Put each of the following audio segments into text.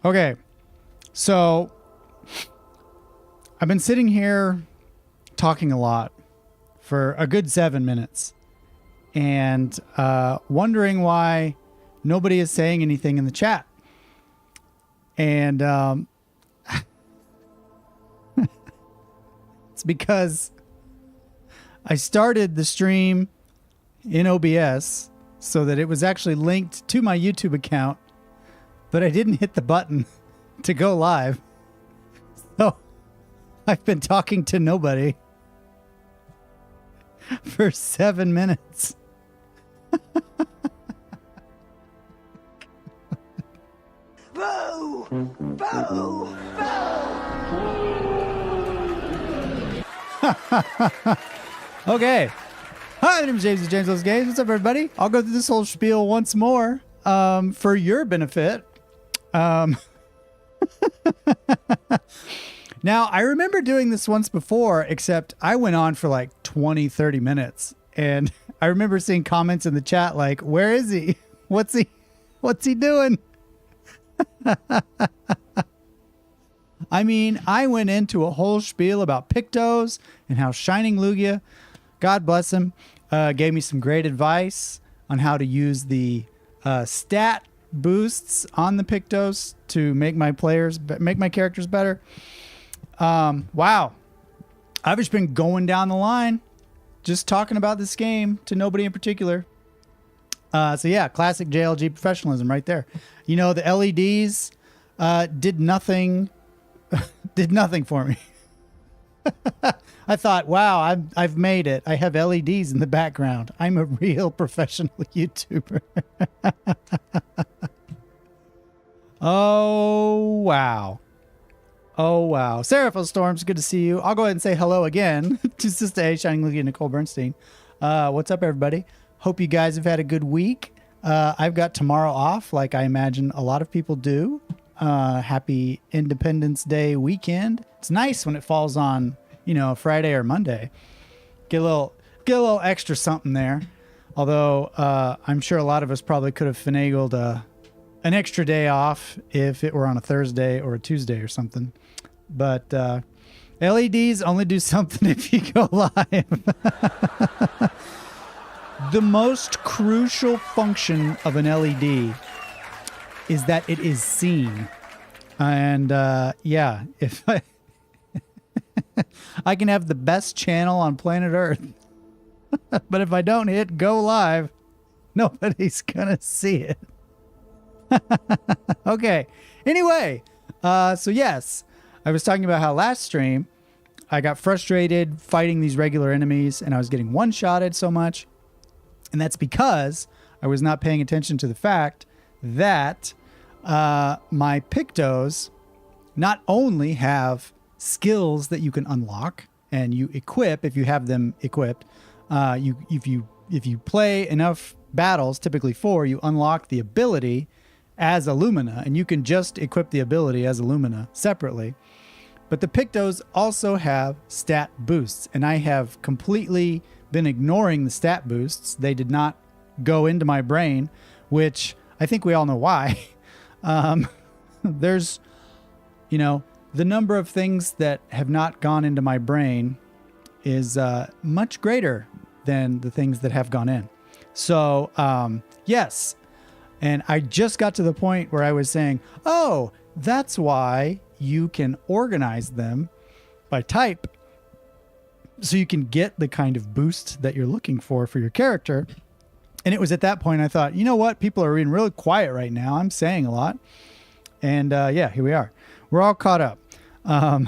Okay, so I've been sitting here talking a lot for a good 7 minutes and wondering why nobody is saying anything in the chat. And it's because I started the stream in OBS so that it was actually linked to my YouTube account, but I didn't hit the button to go live. So I've been talking to nobody for 7 minutes. Boo! Boo! Okay. Hi, my name is James. James Loves Games. What's up, everybody? I'll go through this whole spiel once more for your benefit. Now, I remember doing this once before, except I went on for like 20, 30 minutes. And I remember seeing comments in the chat like, where is he? What's he doing? I mean, I went into a whole spiel about Pictos and how Shining Lugia, God bless him, gave me some great advice on how to use the stat boosts on the Pictos to make my characters better. Wow. I've just been going down the line, just talking about this game to nobody in particular. So yeah, classic JLG professionalism right there. You know, the LEDs did nothing for me. I thought, wow, I've made it. I have LEDs in the background. I'm a real professional YouTuber. Oh, wow. Oh, wow. Seraphil Storms, good to see you. I'll go ahead and say hello again to Sister A, Shining Lugia, and Nicole Bernstein. What's up, everybody? Hope you guys have had a good week. I've got tomorrow off, like I imagine a lot of people do. Happy Independence Day weekend. It's nice when it falls on, you know, Friday or Monday. Get a little extra something there. Although I'm sure a lot of us probably could have finagled an extra day off if it were on a Thursday or a Tuesday or something. But LEDs only do something if you go live. The most crucial function of an LED is that it is seen. And yeah, if I can have the best channel on planet Earth, but if I don't hit go live, nobody's gonna see it. Okay. Anyway, so yes, I was talking about how last stream I got frustrated fighting these regular enemies and I was getting one-shotted so much. And that's because I was not paying attention to the fact that my Pictos not only have skills that you can unlock and you equip if you have them equipped. If you play enough battles, typically 4, you unlock the ability as a Lumina, and you can just equip the ability as a Lumina separately. But the Pictos also have stat boosts, and I have completely been ignoring the stat boosts. They did not go into my brain, which I think we all know why. There's, you know, the number of things that have not gone into my brain is much greater than the things that have gone in. So, yes. And I just got to the point where I was saying, oh, that's why you can organize them by type so you can get the kind of boost that you're looking for your character. And it was at that point I thought, you know what? People are being really quiet right now. I'm saying a lot. And yeah, here we are. We're all caught up. I'll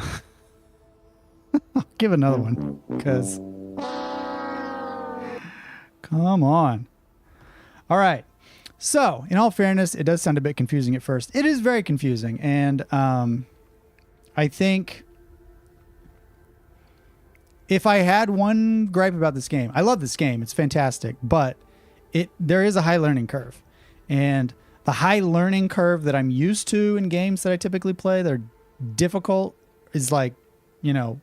give another one because come on. All right. So in all fairness, it does sound a bit confusing at first. It is very confusing. And I think if I had one gripe about this game, I love this game. It's fantastic, but there is a high learning curve. And the high learning curve that I'm used to in games that I typically play, they're difficult, is like, you know,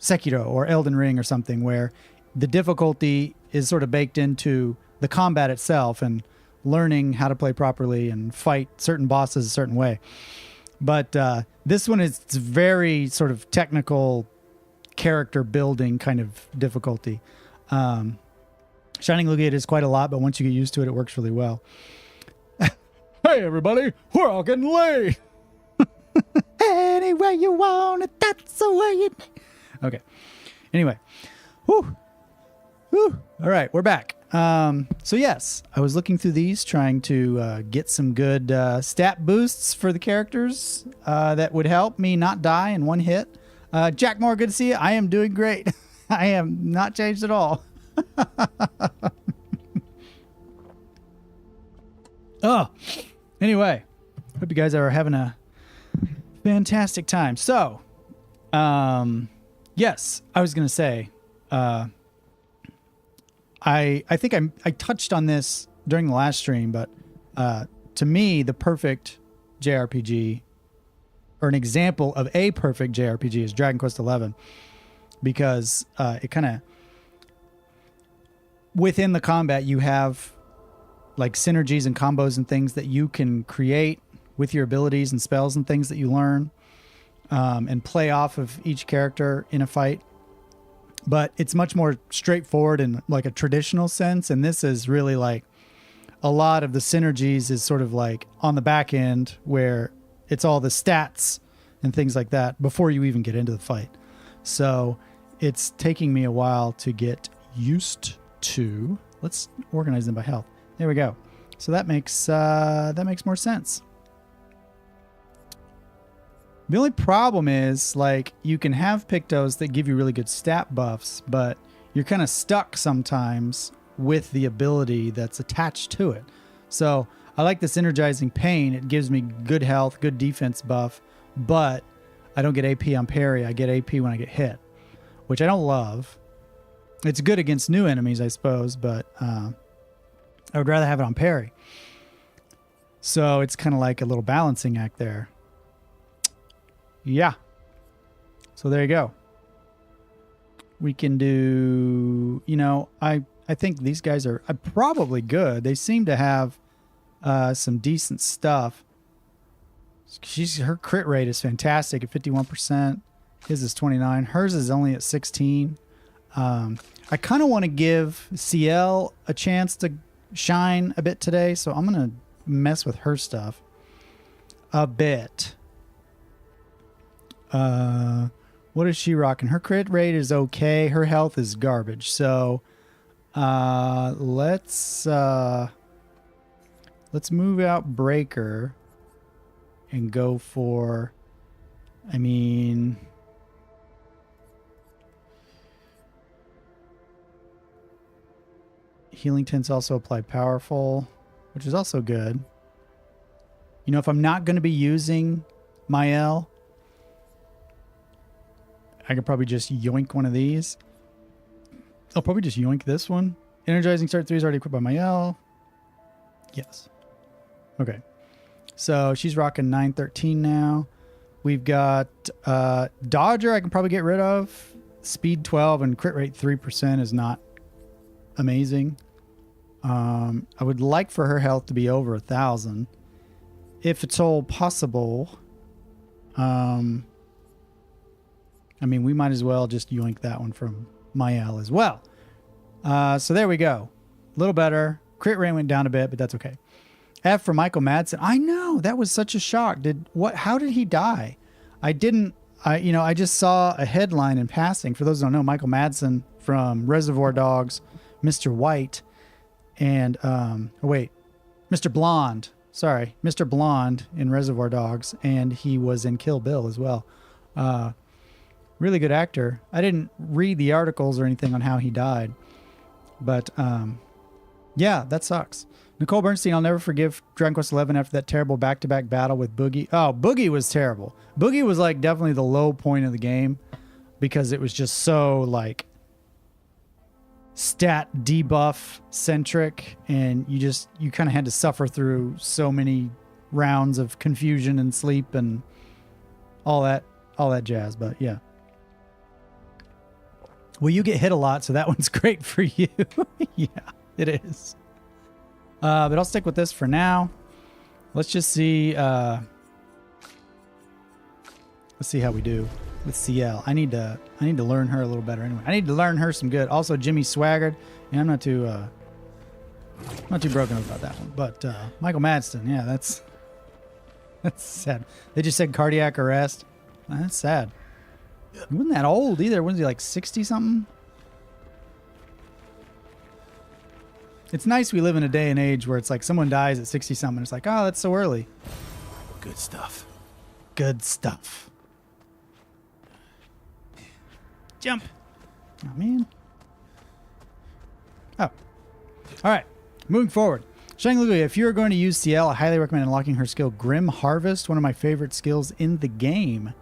Sekiro or Elden Ring or something, where the difficulty is sort of baked into the combat itself and learning how to play properly and fight certain bosses a certain way. But this one is it's very sort of technical character building kind of difficulty. Shining Lugate is quite a lot, but once you get used to it, it works really well. Hey, everybody, we're all getting laid. Anywhere you want it, that's the way you... Okay. Anyway. Whew. Whew. All right, we're back. So yes, I was looking through these, trying to get some good stat boosts for the characters that would help me not die in one hit. Jack Moore, good to see you. I am doing great. I am not changed at all. Oh, anyway, hope you guys are having a fantastic time. So, yes, I was going to say, I think I touched on this during the last stream, but to me, the perfect JRPG, or an example of a perfect JRPG, is Dragon Quest XI, because it kind of, within the combat, you have like synergies and combos and things that you can create with your abilities and spells and things that you learn, and play off of each character in a fight. But it's much more straightforward in like a traditional sense. And this is really like a lot of the synergies is sort of like on the back end where it's all the stats and things like that before you even get into the fight. So it's taking me a while to get used to. Let's organize them by health. There we go. So that makes more sense. The only problem is, like, you can have Pictos that give you really good stat buffs, but you're kind of stuck sometimes with the ability that's attached to it. So I like this Energizing Pain. It gives me good health, good defense buff, but I don't get AP on parry. I get AP when I get hit, which I don't love. It's good against new enemies, I suppose, but I would rather have it on parry. So it's kind of like a little balancing act there. Yeah. So there you go. We can do, you know, I think these guys are probably good. They seem to have some decent stuff. Her crit rate is fantastic at 51%. His is 29. Hers is only at 16. I kind of want to give CL a chance to shine a bit today, so I'm going to mess with her stuff a bit. What is she rocking? Her crit rate is okay. Her health is garbage. So, let's move out Breaker and go for, I mean, Healing Tints also apply Powerful, which is also good. You know, if I'm not going to be using Mael, I could probably just yoink one of these. I'll probably just yoink this one. Energizing Start 3 is already equipped by Mael. Yes. Okay. So she's rocking 913 now. We've got Dodger I can probably get rid of. Speed 12 and crit rate 3% is not amazing. I would like for her health to be over 1,000. If it's all possible. I mean, we might as well just yoink that one from Mael as well. So there we go. A little better. Crit rate went down a bit, but that's okay. F for Michael Madsen. I know, that was such a shock. How did he die? I just saw a headline in passing. For those who don't know, Michael Madsen from Reservoir Dogs, Mr. White, and Mr. Blonde. Sorry, Mr. Blonde in Reservoir Dogs, and he was in Kill Bill as well. Really good actor. I didn't read the articles or anything on how he died, but yeah, that sucks. Nicole Bernstein, I'll never forgive Dragon Quest XI after that terrible back-to-back battle with Boogie. Oh, Boogie was terrible. Boogie was like definitely the low point of the game because it was just so like stat debuff centric, and you kind of had to suffer through so many rounds of confusion and sleep and all that jazz. But yeah. Well, you get hit a lot, so that one's great for you. Yeah, it is. But I'll stick with this for now. Let's just see. Let's see how we do with CL. I need to learn her a little better anyway. I need to learn her some good. Also, Jimmy Swaggart. Yeah, I'm not too broken about that one. But Michael Madsen, yeah, that's sad. They just said cardiac arrest. That's sad. He wasn't that old either. Wasn't he like 60 something? It's nice we live in a day and age where it's like someone dies at 60 something. It's like, oh, that's so early. Good stuff. Good stuff. Jump. Oh, man. Oh. All right. Moving forward. Shangli, if you're going to use CL, I highly recommend unlocking her skill Grim Harvest, one of my favorite skills in the game.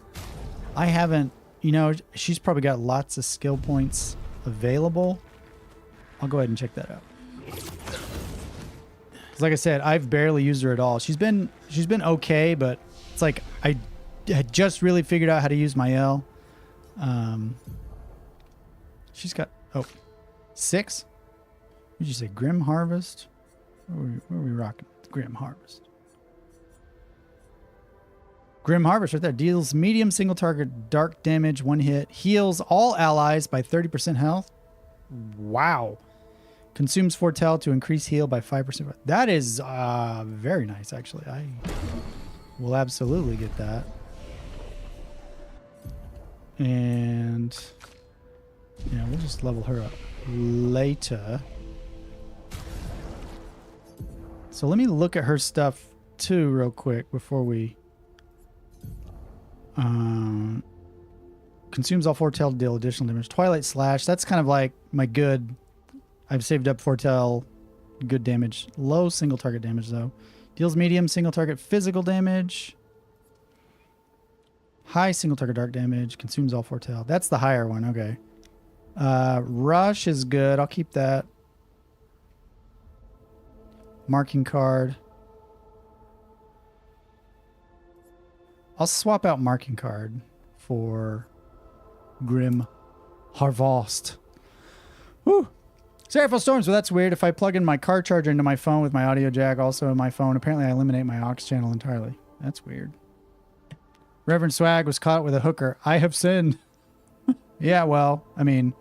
I haven't, you know, she's probably got lots of skill points available. I'll go ahead and check that out. Because like I said, I've barely used her at all. She's been okay, but it's like I had just really figured out how to use my L. She's got, 6? What did you say? Grim Harvest? Where are we rocking? Grim Harvest. Grim Harvest right there. Deals medium single target dark damage, 1 hit. Heals all allies by 30% health. Wow. Consumes foretell to increase heal by 5%. That is very nice, actually. I will absolutely get that. And yeah, we'll just level her up later. So let me look at her stuff too real quick before we... consumes all foretell to deal additional damage. Twilight Slash, that's kind of like my good... I've saved up foretell, good damage. Low single target damage though. Deals medium single target physical damage. High single target dark damage. Consumes all foretell. That's the higher one, okay. Rush is good, I'll keep that. Marking card. I'll swap out marking card for Grim Harvest. Whew. Seraphic Storms, well that's weird. If I plug in my car charger into my phone with my audio jack also in my phone, apparently I eliminate my aux channel entirely. That's weird. Reverend Swag was caught with a hooker. I have sinned. Yeah, well, I mean,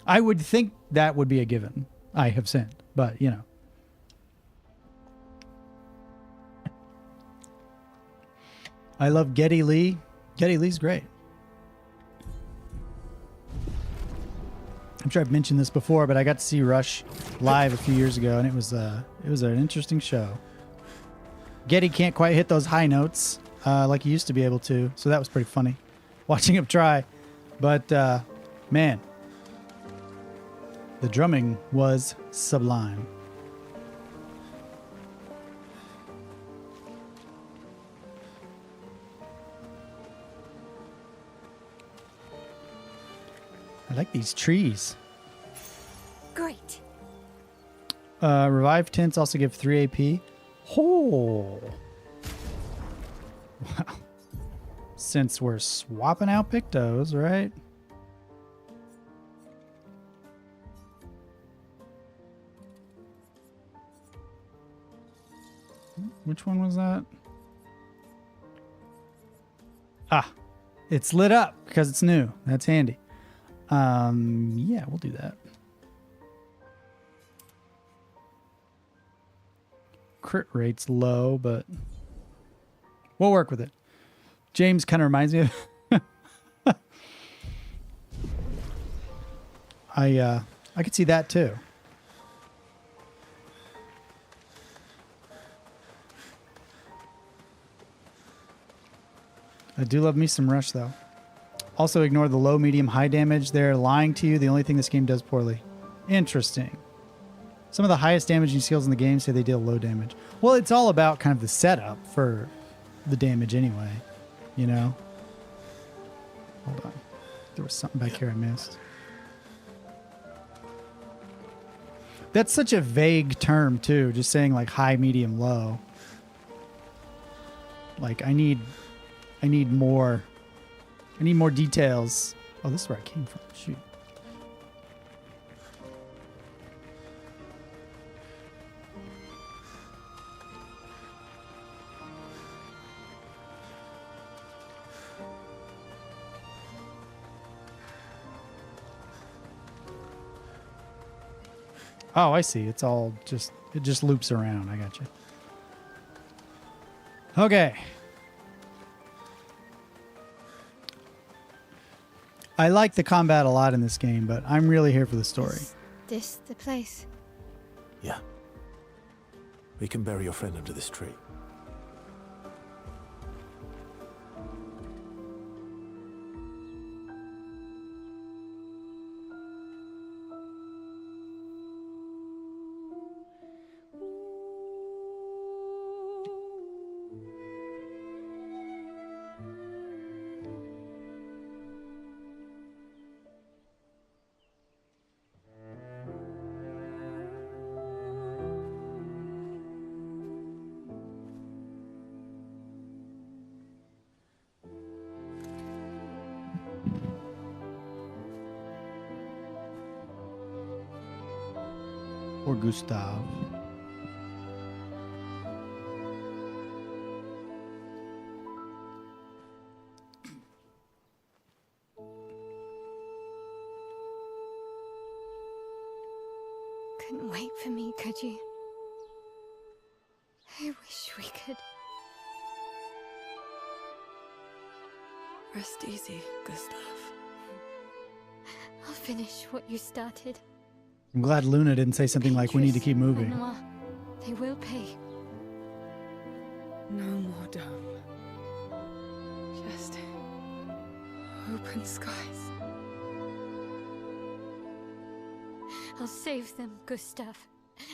I would think that would be a given. I have sinned, but you know. I love Geddy Lee. Geddy Lee's great. I'm sure I've mentioned this before, but I got to see Rush live a few years ago, and it was an interesting show. Geddy can't quite hit those high notes like he used to be able to, so that was pretty funny watching him try. But man, the drumming was sublime. I like these trees. Great. Revive tints also give 3 AP. Oh. Wow. Since we're swapping out Pictos, right? Which one was that? Ah, it's lit up because it's new. That's handy. Yeah, we'll do that. Crit rate's low, but we'll work with it. James kind of reminds me of I could see that too. I do love me some Rush though. Also ignore the low, medium, high damage. They're lying to you. The only thing this game does poorly. Interesting. Some of the highest damaging skills in the game say they deal low damage. Well, it's all about kind of the setup for the damage anyway. You know? Hold on. There was something back here I missed. That's such a vague term too. Just saying like high, medium, low. Like I need more details. Oh, this is where I came from. Shoot. Oh, I see. It's all just, it just loops around. I got you. Okay. I like the combat a lot in this game, but I'm really here for the story. Is this the place? Yeah. We can bury your friend under this tree. Or Gustav. Couldn't wait for me, could you? I wish we could. Rest easy, Gustav. I'll finish what you started. I'm glad Luna didn't say something like, we need to keep moving. Noir, they will pay. No more dome. Just open skies. I'll save them, Gustav.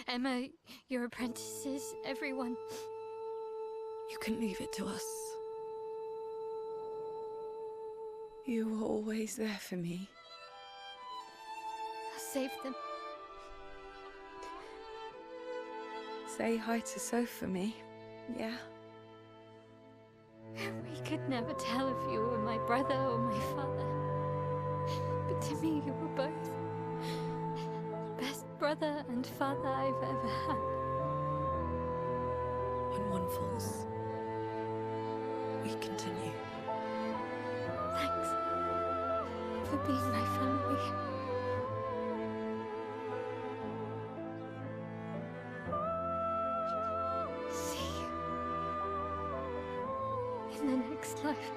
Emma, your apprentices, everyone. You can leave it to us. You were always there for me. I'll save them. Say hi to Soph for me, yeah? We could never tell if you were my brother or my father. But to me, you were both. Best brother and father I've ever had. When one falls, we continue. Thanks for being my family. See you in the next life.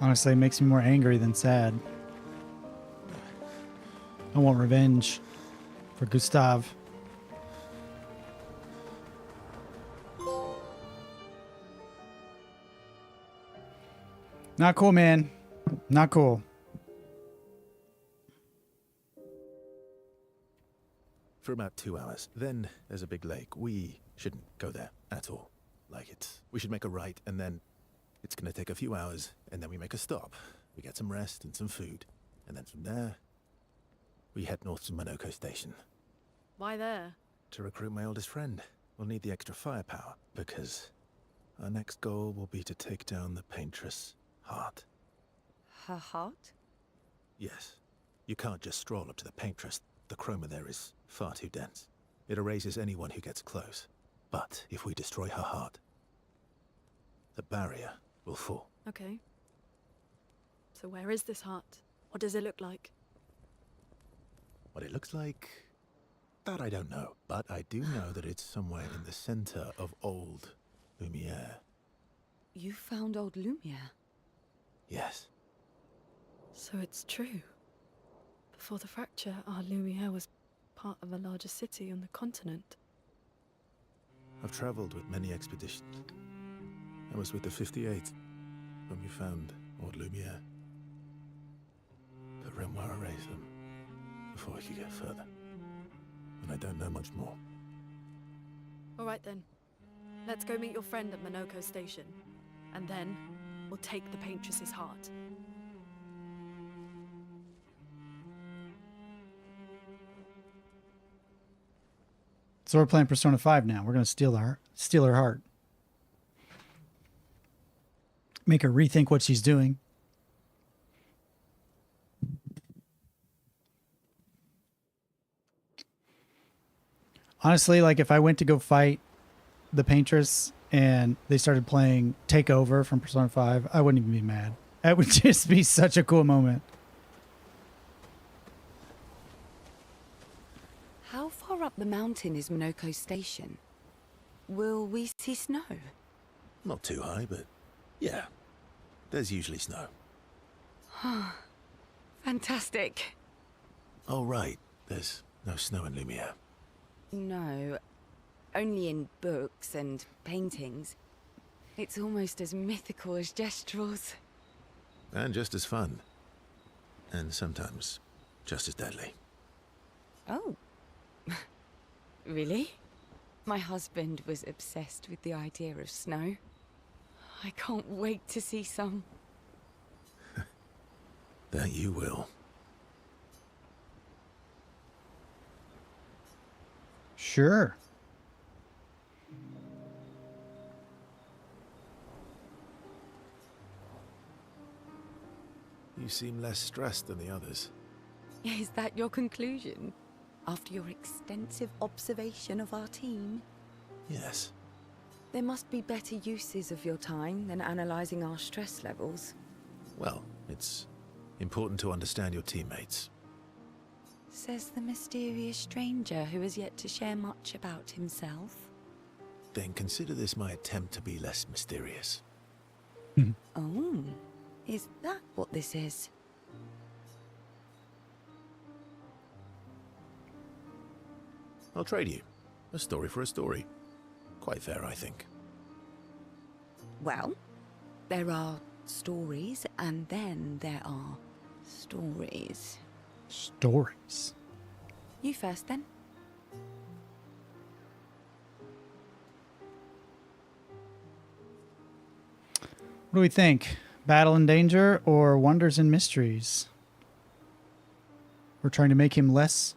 Honestly, it makes me more angry than sad. I want revenge for Gustav. Not cool, man. Not cool. For about 2 hours. Then there's a big lake. We shouldn't go there at all. We should make a right, and then it's gonna take a few hours, and then we make a stop. We get some rest and some food. And then from there, we head north to Monoko Station. Why there? To recruit my oldest friend. We'll need the extra firepower, because our next goal will be to take down the Paintress heart. Her heart? Yes. You can't just stroll up to the Paintress. The chroma there is far too dense. It erases anyone who gets close. But if we destroy her heart, the barrier will fall. Okay. So where is this heart? What does it look like? What it looks like, that I don't know. But I do know that it's somewhere in the center of old Lumiere. You found old Lumiere? Yes. So it's true. Before the fracture, our Lumiere was part of a larger city on the continent. I've traveled with many expeditions. I was with the 58th when we found Old Lumiere. But Renoir erased them before we could get further. And I don't know much more. All right then. Let's go meet your friend at Monoko Station. And then, we'll take the Paintress's heart. So we're playing Persona 5 now. We're going to steal her heart. Make her rethink what she's doing. Honestly, like if I went to go fight the Paintress and they started playing Take Over from Persona 5, I wouldn't even be mad. That would just be such a cool moment. How far up the mountain is Monoko Station? Will we see snow? Not too high, but yeah. There's usually snow. Fantastic. Oh, right. There's no snow in Lumiere. No, only in books and paintings. It's almost as mythical as Gestrels. And just as fun. And sometimes just as deadly. Oh. Really? My husband was obsessed with the idea of snow. I can't wait to see some. That you will. Sure. You seem less stressed than the others. Is that your conclusion? After your extensive observation of our team? Yes. There must be better uses of your time than analysing our stress levels. Well, it's important to understand your teammates. Says the mysterious stranger who has yet to share much about himself. Then consider this my attempt to be less mysterious. Oh, is that what this is? I'll trade you. A story for a story. Quite fair, I think. Well, there are stories, and then there are stories. Stories. You first, then. What do we think? Battle and Danger or Wonders and Mysteries? We're trying to make him less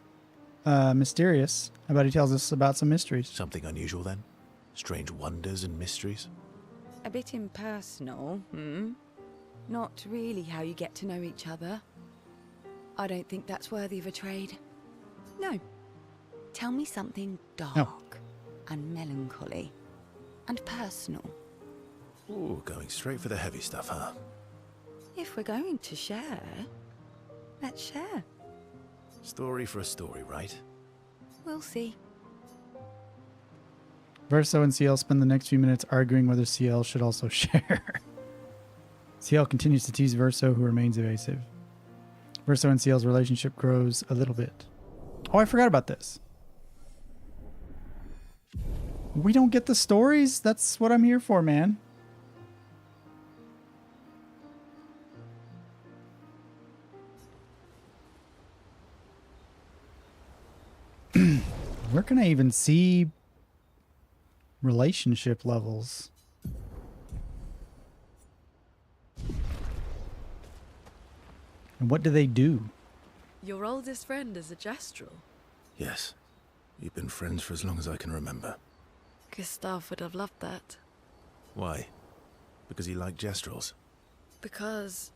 mysterious. How about he tells us about some mysteries? Something unusual then? Strange wonders and mysteries? A bit impersonal, Not really how you get to know each other. I don't think that's worthy of a trade. No. Tell me something dark and melancholy and personal. Ooh, going straight for the heavy stuff, huh? If we're going to share, let's share. Story for a story, right? We'll see. Verso and CL spend the next few minutes arguing whether CL should also share. CL continues to tease Verso, who remains evasive. Verso and CL's relationship grows a little bit. Oh, I forgot about this. We don't get the stories? That's what I'm here for, man. Where can I even see relationship levels? And what do they do? Your oldest friend is a Gestrel. Yes. You've been friends for as long as I can remember. Gustav would have loved that. Why? Because he liked Gestrels? Because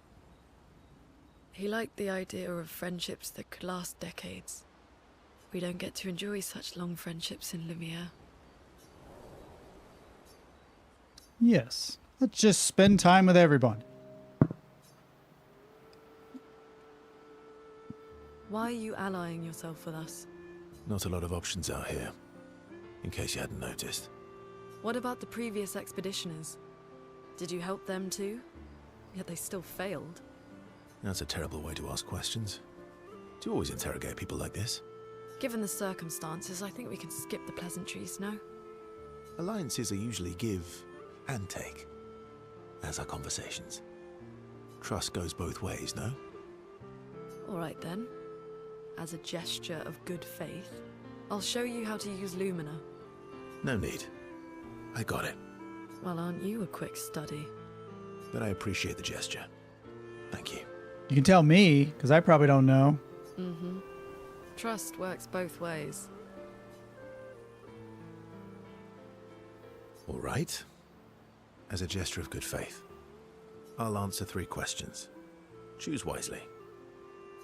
he liked the idea of friendships that could last decades. We don't get to enjoy such long friendships in Lumiere. Yes. Let's just spend time with everyone. Why are you allying yourself with us? Not a lot of options out here, in case you hadn't noticed. What about the previous expeditioners? Did you help them too? Yet they still failed. That's a terrible way to ask questions. Do you always interrogate people like this? Given the circumstances, I think we can skip the pleasantries, no? Alliances are usually give and take, as are conversations. Trust goes both ways, no? Alright then. As a gesture of good faith, I'll show you how to use Lumina. No need. I got it. Well, aren't you a quick study? But I appreciate the gesture. Thank you. You can tell me, because I probably don't know. Mm-hmm. Trust works both ways. All right. As a gesture of good faith, I'll answer 3 questions. Choose wisely.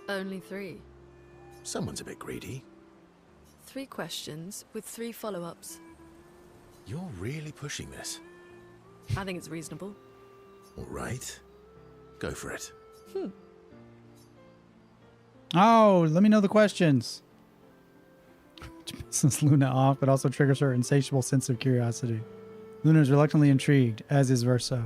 Only 3. Someone's a bit greedy. 3 questions with 3 follow-ups. You're really pushing this. I think it's reasonable. All right. Go for it. Oh, let me know the questions. Which pisses Luna off, but also triggers her insatiable sense of curiosity. Luna is reluctantly intrigued, as is Verso.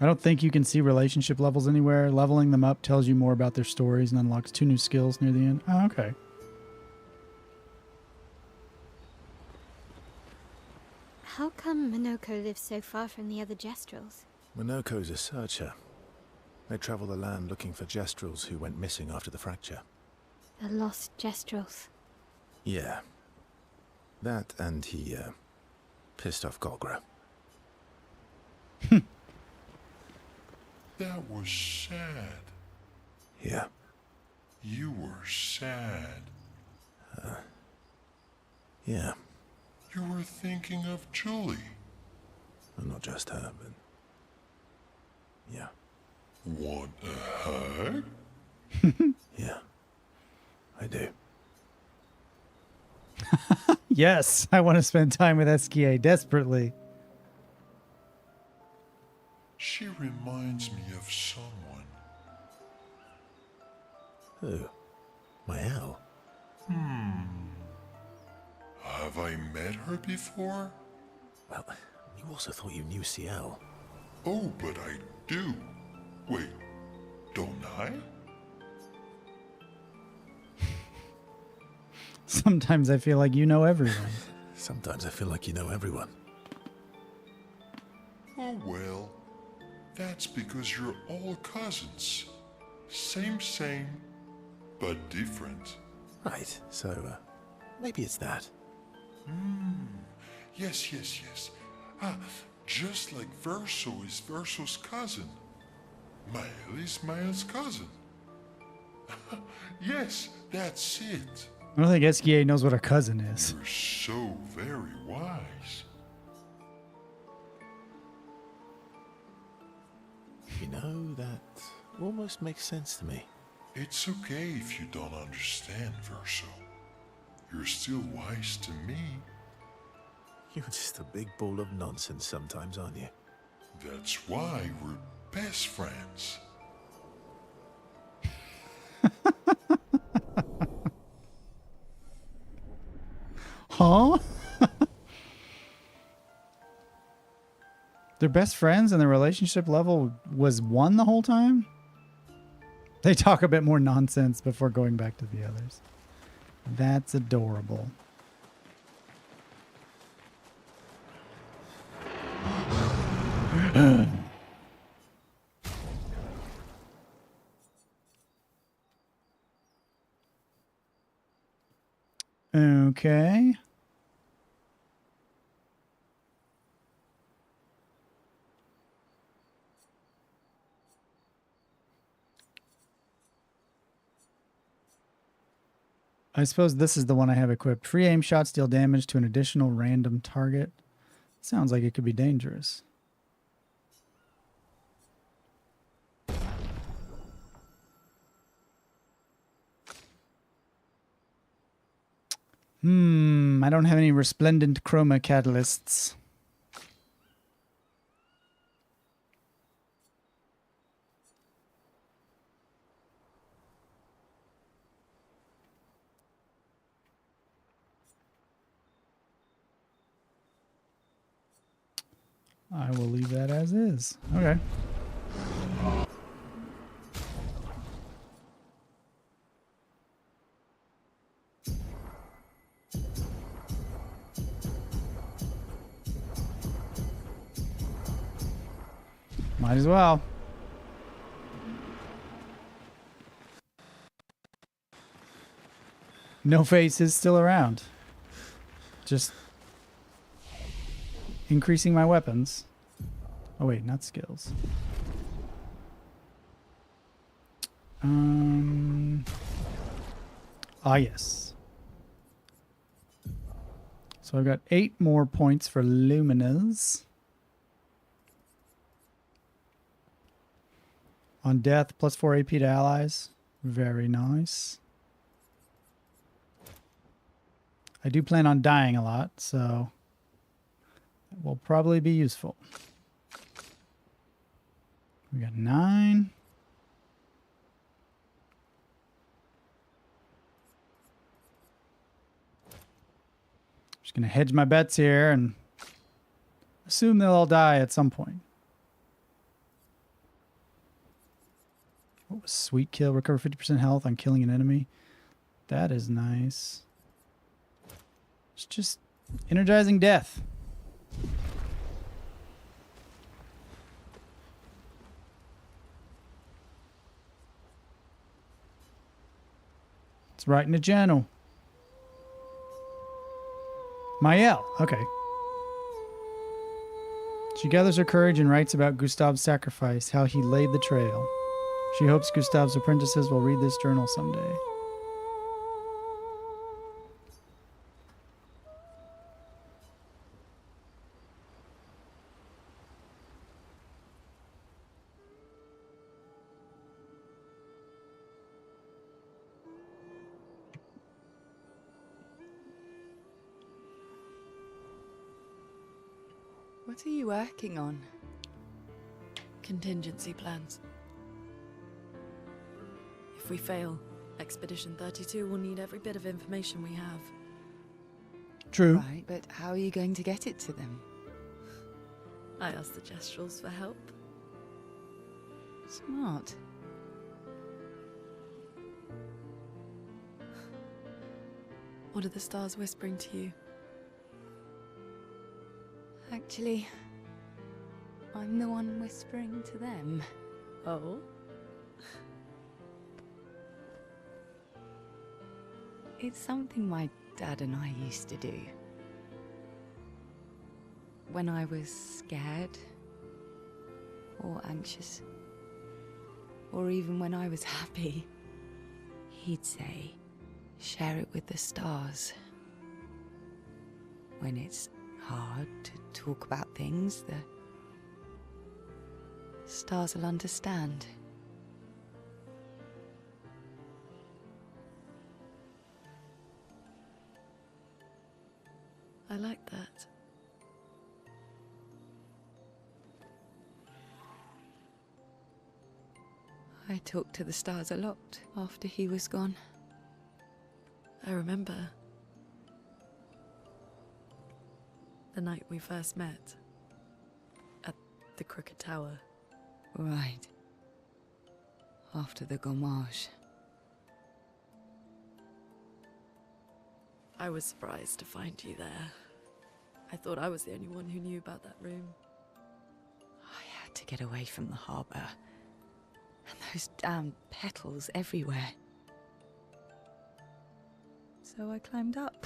I don't think you can see relationship levels anywhere. Leveling them up tells you more about their stories and unlocks 2 new skills near the end. Oh, okay. How come Minoko lives so far from the other Jestrels? Minoko's a searcher. They travel the land looking for Jestrels who went missing after the fracture. The lost Jestrels. Yeah. That and he, pissed off Golgra. That was sad. Yeah. You were sad. Yeah. You were thinking of Julie. Well, not just her, but... yeah. Want a hug? Yeah. I do. Yes, I want to spend time with SKA desperately. She reminds me of someone. Who? Mael? Have I met her before? Well, you also thought you knew CL. Oh, but I do. Wait, don't I? Sometimes I feel like you know everyone. Sometimes I feel like you know everyone. Oh well, that's because you're all cousins. Same, but different. Right, so, maybe it's that. Yes. Ah, just like Verso is Verso's cousin. Mael is Mael's cousin. Yes, that's it. I don't think SKA knows what a cousin is. You're so very wise. You know, that almost makes sense to me. It's okay if you don't understand, Verso. You're still wise to me. You're just a big ball of nonsense sometimes, aren't you? That's why we're best friends. Huh? They're best friends and the relationship level was 1 the whole time? They talk a bit more nonsense before going back to the others. That's adorable. Okay. I suppose this is the one I have equipped. Free aim shots deal damage to an additional random target. Sounds like it could be dangerous. I don't have any resplendent chroma catalysts. I will leave that as is. Okay. Might as well. No Face is still around. Just increasing my weapons. Oh wait, not skills. Yes. So I've got 8 more points for Luminas. On death, plus 4 AP to allies. Very nice. I do plan on dying a lot, so it will probably be useful. We got 9. Just gonna hedge my bets here and assume they'll all die at some point. What was sweet kill? Recover 50% health on killing an enemy. That is nice. It's just energizing death. It's right in the channel. Maëlle, okay. She gathers her courage and writes about Gustave's sacrifice, how he laid the trail. She hopes Gustave's apprentices will read this journal someday. What are you working on? Contingency plans. If we fail, Expedition 32 will need every bit of information we have. True. Right, but how are you going to get it to them? I asked the Gestrals for help. Smart. What are the stars whispering to you? Actually, I'm the one whispering to them. Oh? It's something my dad and I used to do. When I was scared, or anxious, or even when I was happy, he'd say, share it with the stars. When it's hard to talk about things, the stars will understand. I like that. I talked to the stars a lot after he was gone. I remember the night we first met at the Crooked Tower. Right. After the gommage. I was surprised to find you there. I thought I was the only one who knew about that room. I had to get away from the harbour. And those damn petals everywhere. So I climbed up.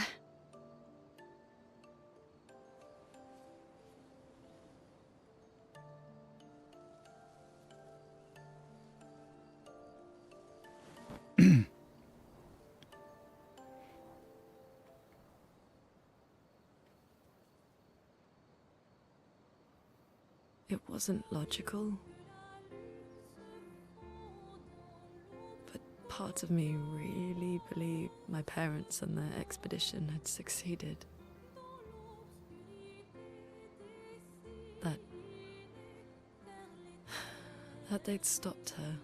It wasn't logical. But part of me really believed my parents and their expedition had succeeded. That they'd stopped her.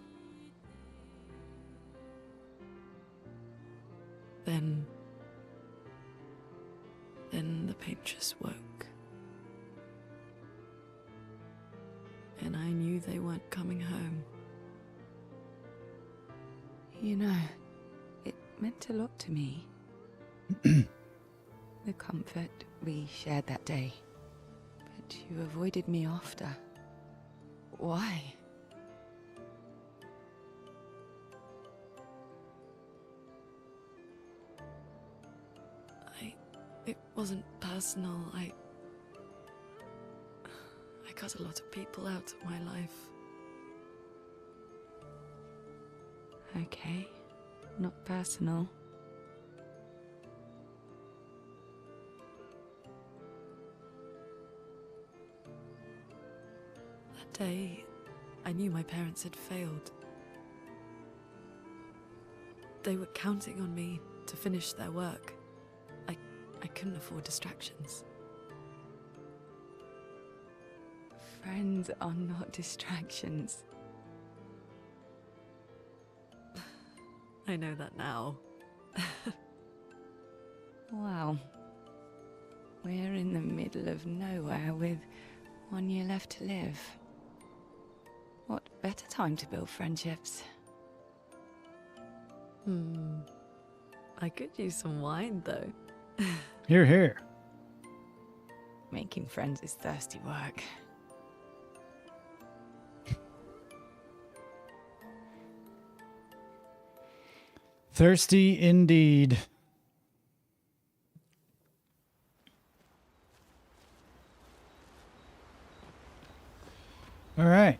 Then the Paintress woke. And I knew they weren't coming home. You know, it meant a lot to me. The comfort we shared that day. But you avoided me after. Why? It wasn't personal. I cut a lot of people out of my life. Okay. Not personal. That day, I knew my parents had failed. They were counting on me to finish their work. I couldn't afford distractions. Friends are not distractions. I know that now. Wow. We're in the middle of nowhere with 1 year left to live. What better time to build friendships? I could use some wine, though. Here, here. Making friends is thirsty work. Thirsty indeed. All right.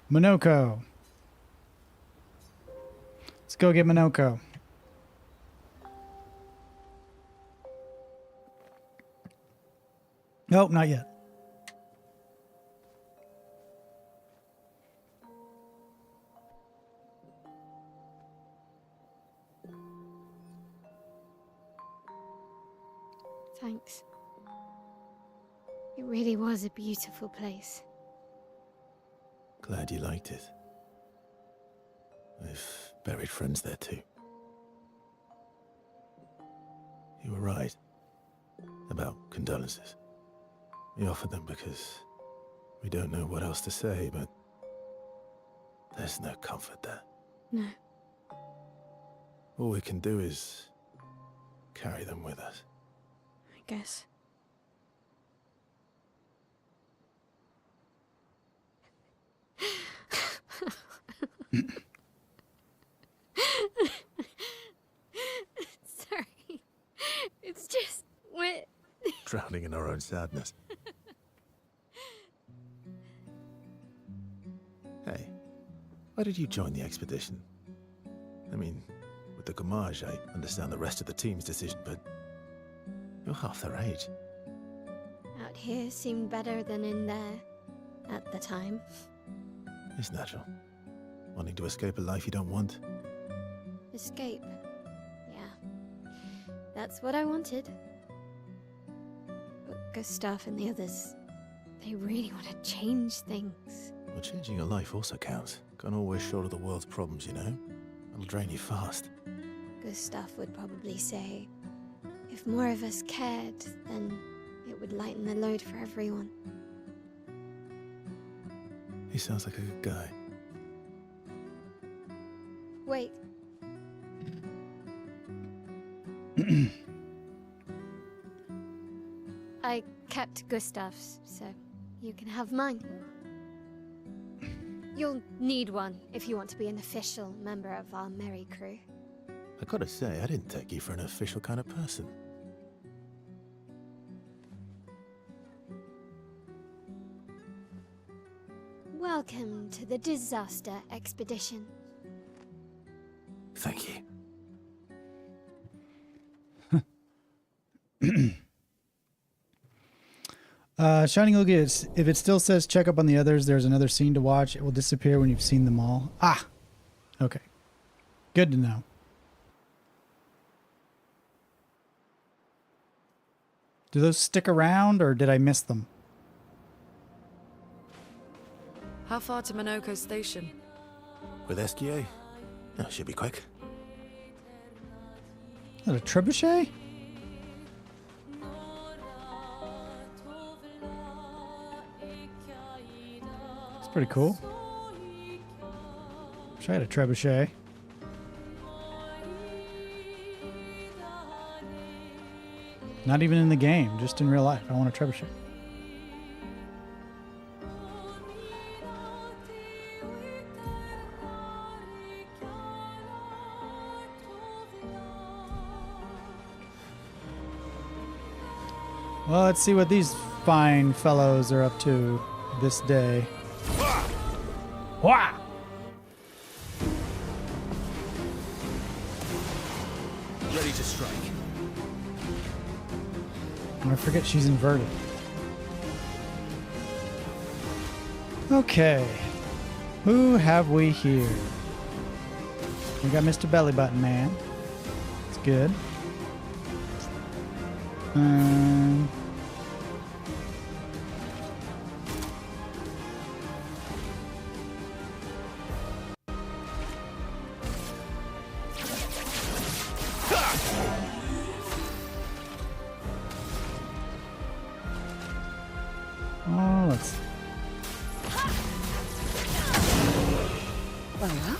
Minoko. Let's go get Minoko. Nope, not yet. Thanks. It really was a beautiful place. Glad you liked it. I've buried friends there too. You were right about condolences. We offered them because we don't know what else to say, but there's no comfort there. No. All we can do is carry them with us. I guess. Sorry. It's just wet. Drowning in our own sadness. Hey, why did you join the expedition? I mean, with the Gommage, I understand the rest of the team's decision, but you're half their age. Out here seemed better than in there at the time. It's natural. Wanting to escape a life you don't want. Escape. Yeah. That's what I wanted. But Gustav and the others, they really want to change things. Well, changing your life also counts. Can't always shoulder the world's problems, you know? It'll drain you fast. Gustav would probably say, if more of us cared, then it would lighten the load for everyone. He sounds like a good guy. Wait. I kept Gustav's, so you can have mine. You'll need one if you want to be an official member of our merry crew. I gotta say, I didn't take you for an official kind of person. Welcome to the disaster expedition. Thank you. Shining Lucas, if it still says check up on the others, there's another scene to watch. It will disappear when you've seen them all. Ah! Okay. Good to know. Do those stick around, or did I miss them? How far to Minoko Station? With SGA? Oh, should be quick. Is that a trebuchet? It's pretty cool. Wish I had a trebuchet. Not even in the game, just in real life. I want a trebuchet. Well, let's see what these fine fellows are up to this day. Wah! Ready to strike. I forget she's inverted. Okay. Who have we here? We got Mr. Belly Button Man. It's good. Oh, let's. Well, well.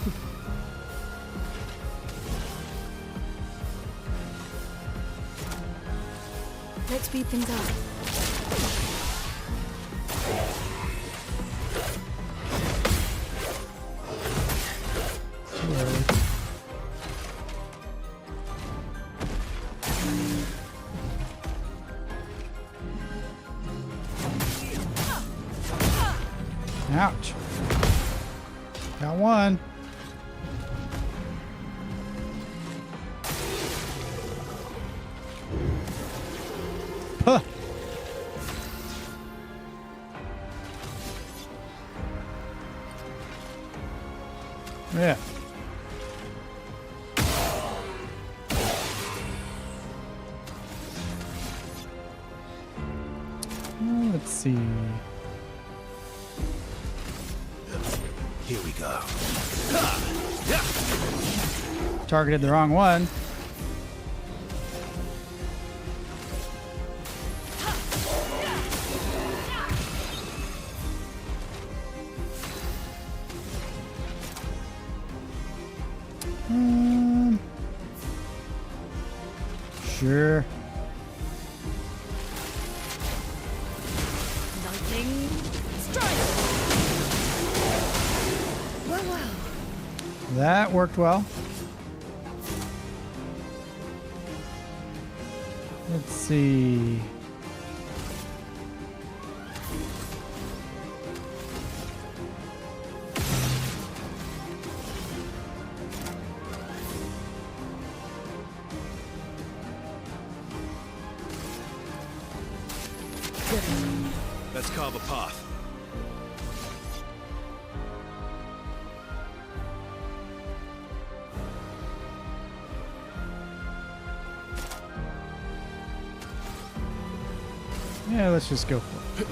Let's speed things up. Ouch. Got one. Huh. Yeah. Let's see. Here we go. Targeted the wrong one. Sure. Lightning strike. Well, well. That worked well. Let's see. Let's carve a path. Yeah, let's just go for it.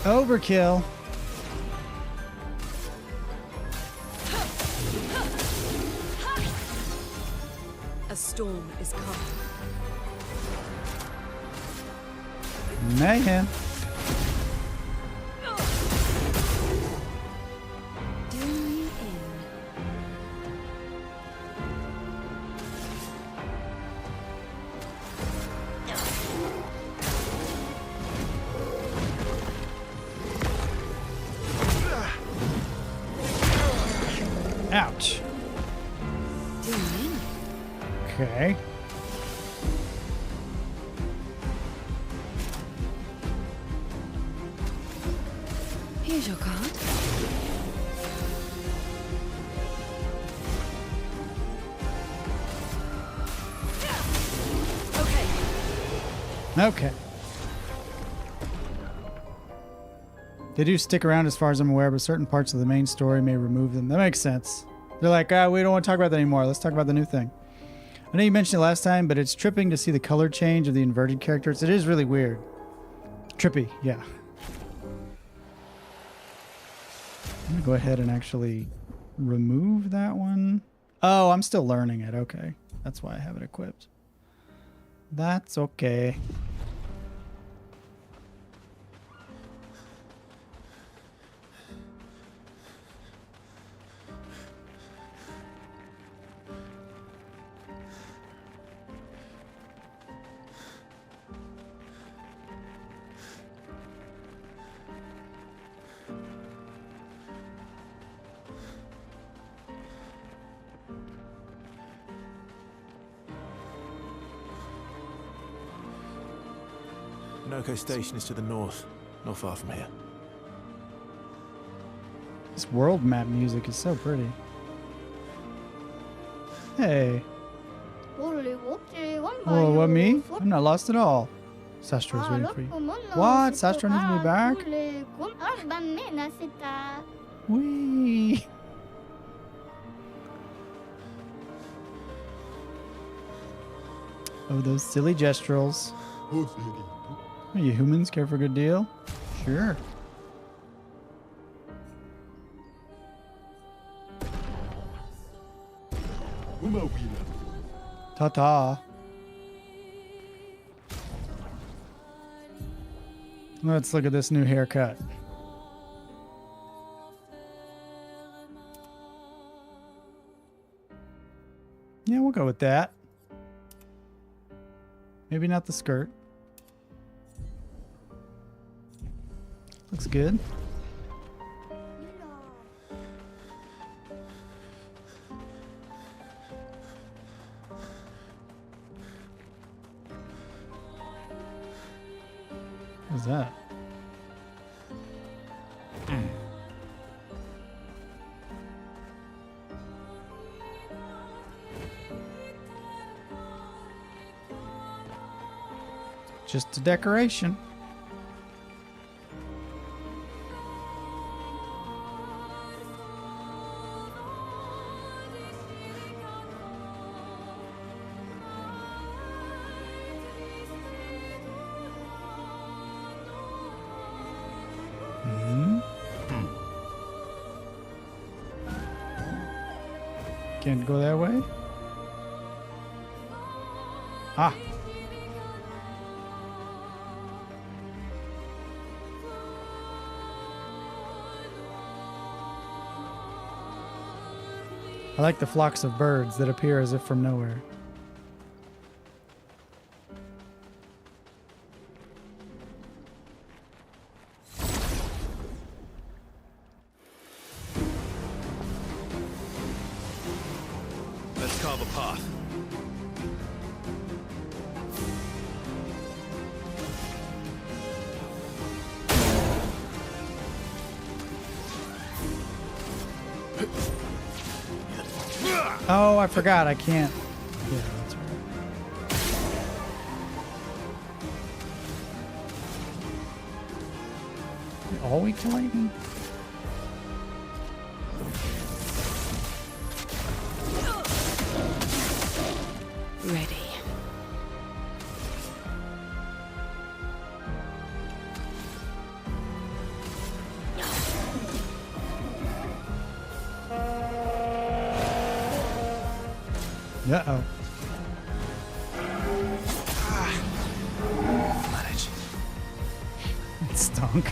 Overkill. A storm is coming. Mayhem. Do me in. Ouch. Do me in. Okay. Here's your card. Okay. They do stick around as far as I'm aware, but certain parts of the main story may remove them. That makes sense. They're like, we don't want to talk about that anymore. Let's talk about the new thing. I know you mentioned it last time, but it's tripping to see the color change of the inverted characters. It is really weird. Trippy, yeah. I'm gonna go ahead and actually remove that one. Oh, I'm still learning it. Okay. That's why I have it equipped. That's okay. Noko Station is to the north, not far from here. This world map music is so pretty. Hey. Oh, what, me? I'm not lost at all. Sastra's waiting for you. What? Sastra needs me back? Whee! Oh, those silly gestuals. Are you humans care for a good deal? Sure. Ta-ta. Let's look at this new haircut. Yeah, we'll go with that. Maybe not the skirt. Looks good. What's that? Just a decoration. Can't go that way? Ah. I like the flocks of birds that appear as if from nowhere. Let's carve a path. Oh, I forgot. I can't. Yeah, that's right. You're all weak to lightning? Ready. Uh-oh. Manage. It stunk.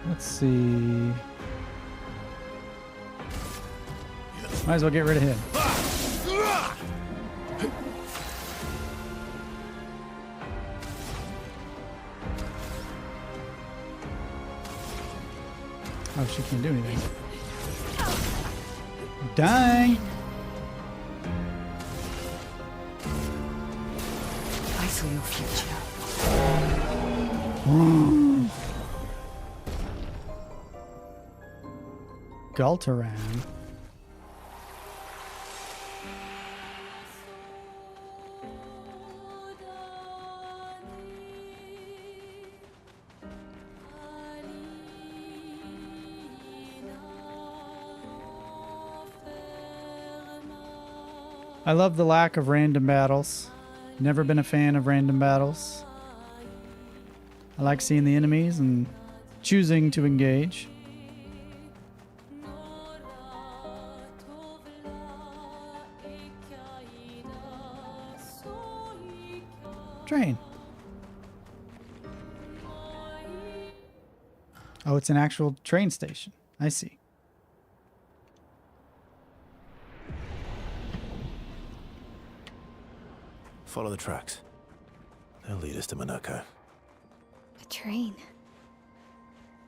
Let's see. Might as well get rid of him. Oh, she can't do anything. Dang! I saw your future. Galtaran. I love the lack of random battles. Never been a fan of random battles. I like seeing the enemies and choosing to engage. Train. Oh, it's an actual train station. I see. Follow the tracks. They'll lead us to Monoko. A train.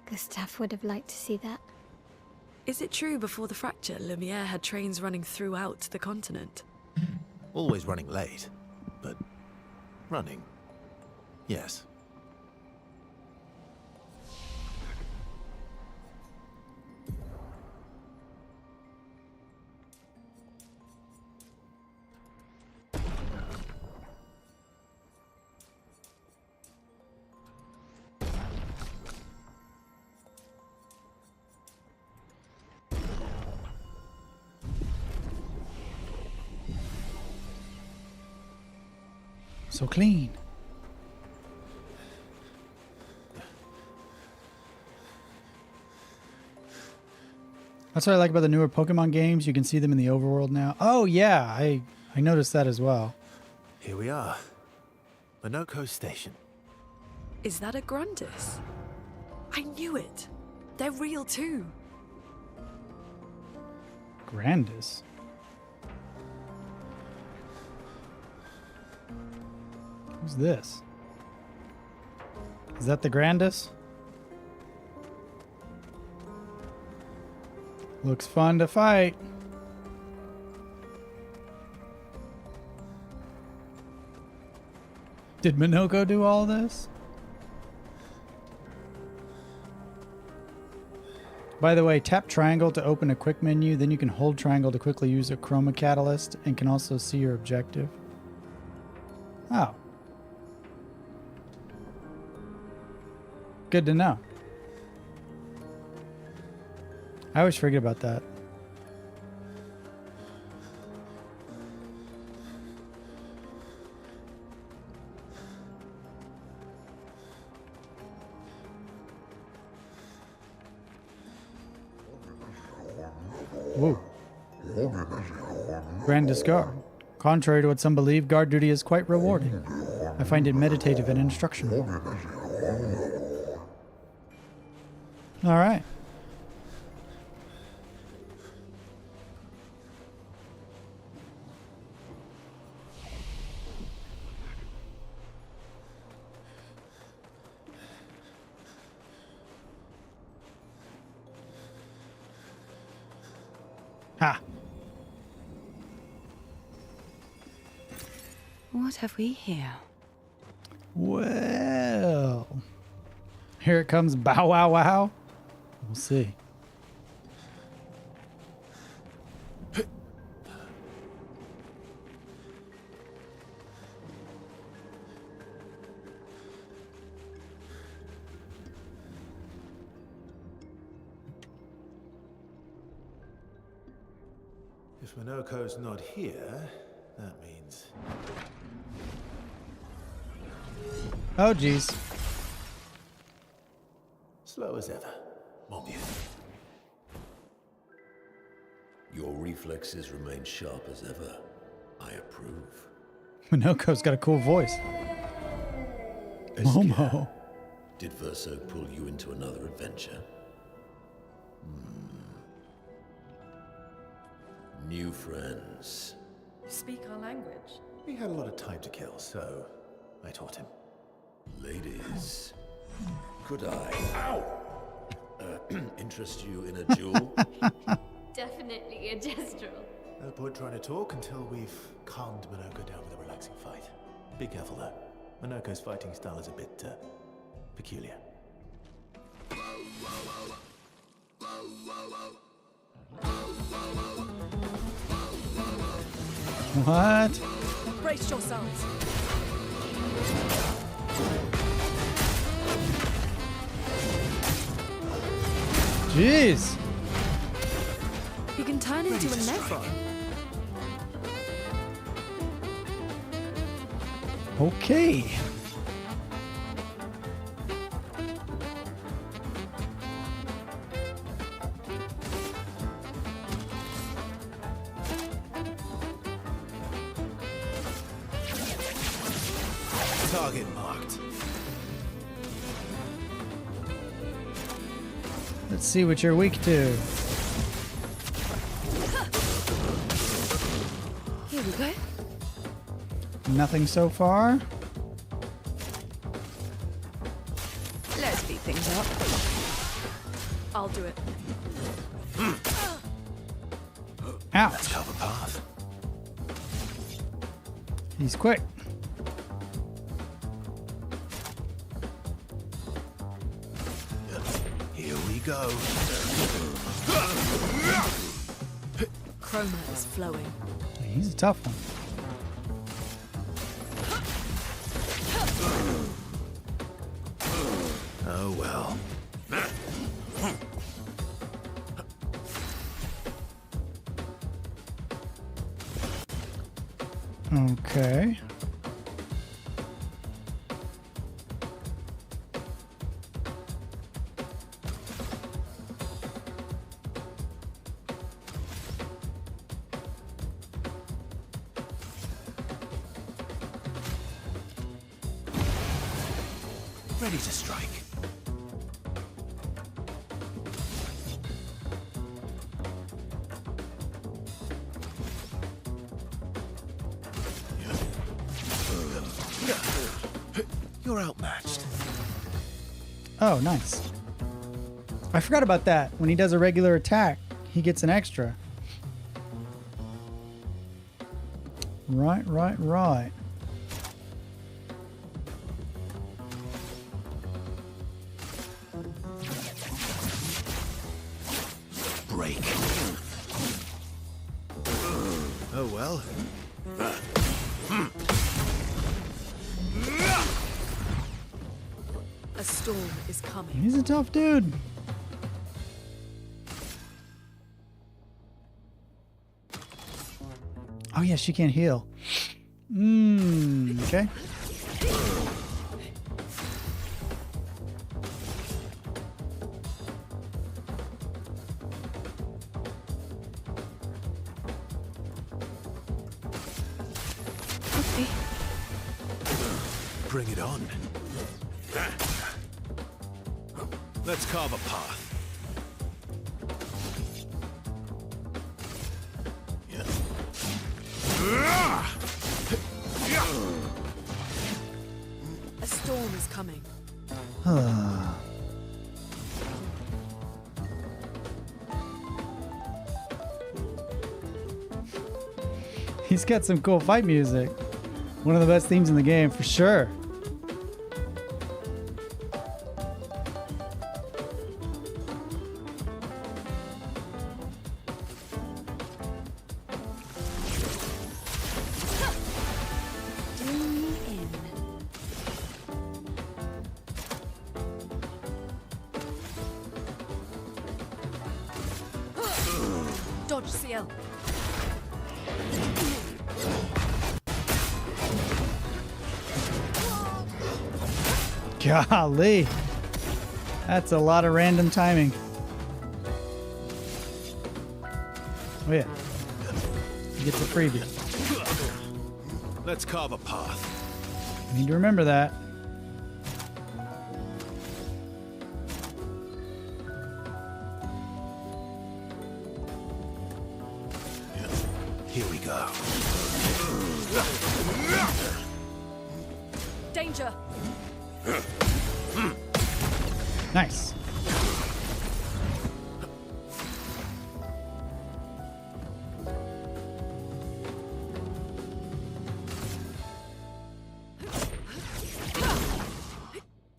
Gustav would have liked to see that. Is it true before the fracture, Lumiere had trains running throughout the continent? Always running late, but running. Yes. So clean. That's what I like about the newer Pokemon games. You can see them in the overworld now. Oh yeah, I noticed that as well. Here we are. Monoko Station. Is that a Grundis? I knew it. They're real too. Grandis. Who's this? Is that the Grandis? Looks fun to fight. Did Monoko do all this? By the way, tap triangle to open a quick menu, then you can hold triangle to quickly use a chroma catalyst and can also see your objective. Oh. Good to know. I always forget about that. Whoa. Grand Discard. Contrary to what some believe, guard duty is quite rewarding. I find it meditative and instructional. All right. Ha. What have we here? Well, here it comes. Bow wow wow. We'll see. If Monoko's not here, that means... Oh, geez. slow as ever. Mon vieux. Your reflexes remain sharp as ever. I approve. Monoko's got a cool voice. Obscur, Momo. did Verso pull you into another adventure? New friends. Speak our language. He had a lot of time to kill, so I taught him. Ladies, could I interest you in a duel? Definitely a gestural. No point trying to talk until we've calmed Monoko down with a relaxing fight. Be careful though. Monoko's fighting style is a bit peculiar. What? Brace yourselves. Jeez. He can turn into a Nephron. Okay. Target marked. Let's see what you're weak to. Here we go. Nothing so far. Let's speed things up. I'll do it. Ouch. Let's cover path. He's quick. Here we go. Chroma is flowing. He's a tough one. Oh well. Okay. Ready to strike. You're outmatched. Oh, nice. I forgot about that. When he does a regular attack, he gets an extra. Right. Break. Oh well. A storm is coming. He's a tough dude. Oh yeah, she can't heal. Okay. Bring it on. Let's carve a path. A storm is coming. He's got some cool fight music. One of the best themes in the game, for sure. Dodge CL. Golly. That's a lot of random timing. Oh yeah. He gets a freebie. Let's carve a path. Need to remember that. Here we go. Danger. Nice.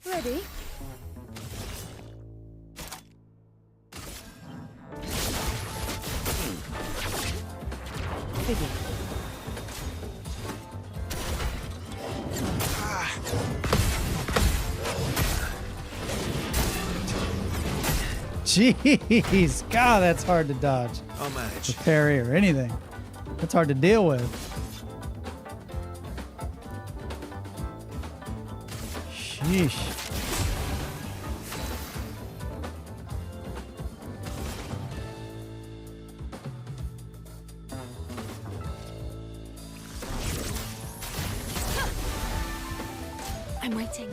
Ready? Figure. Jeez, God, that's hard to dodge. I'll manage. Or parry or anything. That's hard to deal with. Yeesh. I'm waiting.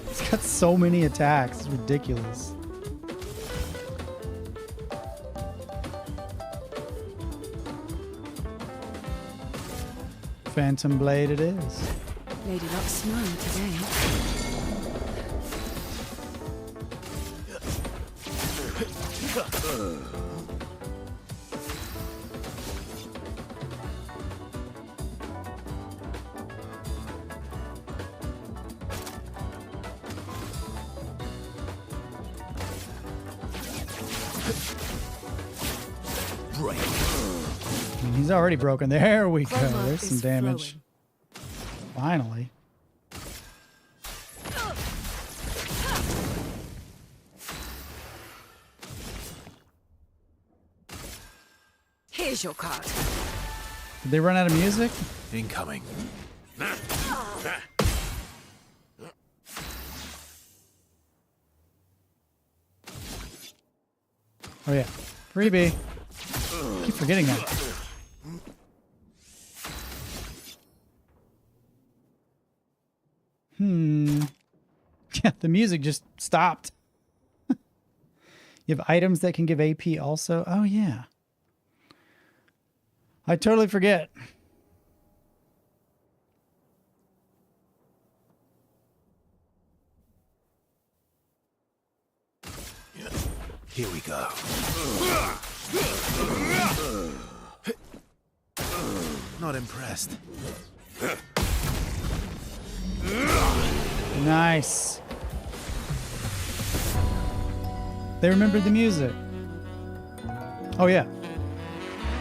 He's got so many attacks. It's ridiculous. Phantom Blade it is. Lady Luck's smiling today. He's already broken. There we go. Chroma There's some is damage. Finally. Here's your card. Did they run out of music? Incoming. Oh yeah. Freebie. Keep forgetting that. Yeah, the music just stopped. You have items that can give AP also? Oh yeah. I totally forget. Here we go. Not impressed. Nice. They remembered the music. Oh yeah.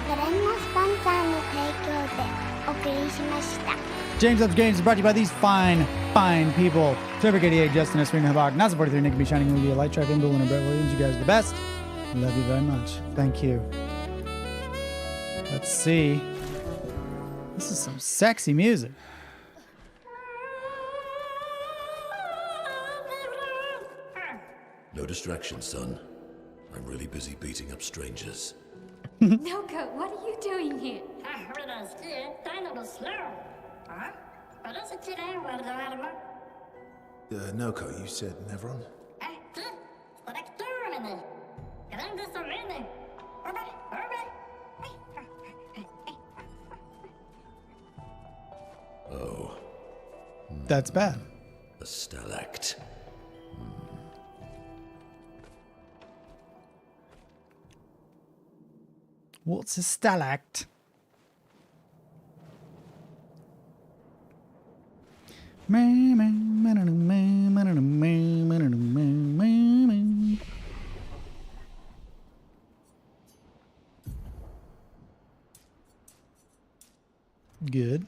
これもスポンサーの提供でお送りしました。 James Loves Games is brought to you by these fine people. Trevor 88, Justin S. Havoc, Not 43, Nick B. Shining Movie, Light Track, Imble, and Brett Williams. You guys are the best. Love you very much. Thank you. Let's see. This is some sexy music. No distraction, son. I'm really busy beating up strangers. Noko, what are you doing here? Noko, you said Nevron? Oh, That's bad. a stalact. What's a stalact? Good.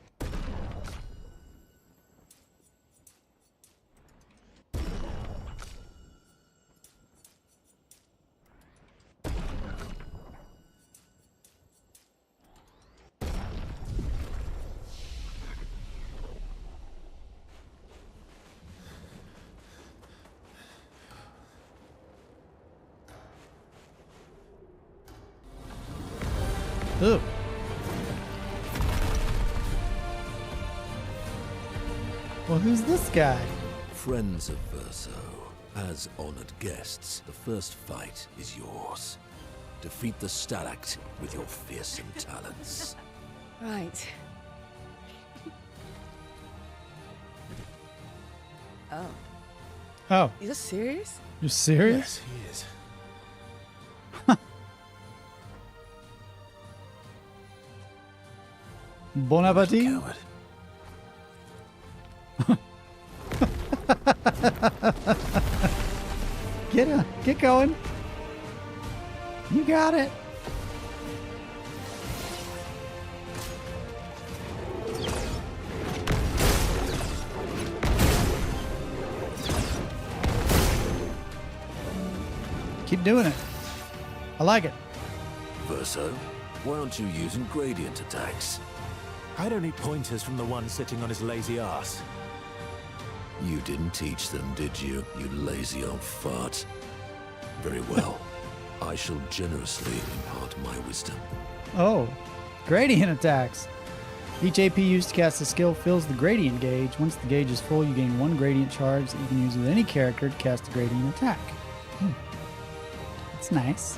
Ooh. Well, who's this guy? Friends of Verso, as honored guests, the first fight is yours. Defeat the stalact with your fearsome talents. Right. Oh, Oh, you're serious? you're serious? Yes, he is. Bon appetit? Coward. Get going. You got it. Keep doing it. I like it. Verso, why aren't you using gradient attacks? I don't need pointers from the one sitting on his lazy ass. You didn't teach them, did you, you lazy old fart? Very well. I shall generously impart my wisdom. Oh, gradient attacks. Each AP used to cast a skill fills the gradient gauge. Once the gauge is full, you gain 1 gradient charge that you can use with any character to cast a gradient attack. That's nice.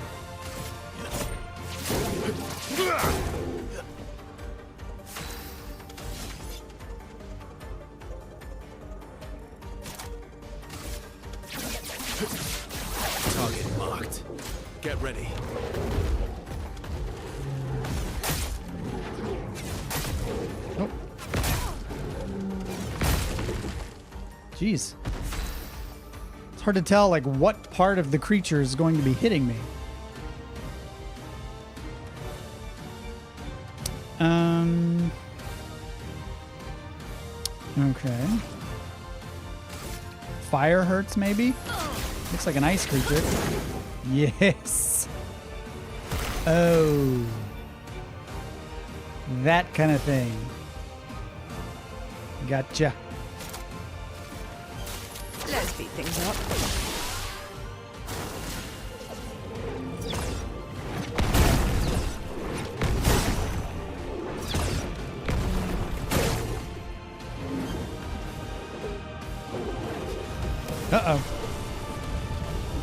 Target marked. Get ready. Oh. Jeez. It's hard to tell, like, what part of the creature is going to be hitting me. Okay. Fire hurts, maybe? Looks like an ice creature. Yes. Oh. That kind of thing. Gotcha. Let's speed things up. Uh-oh.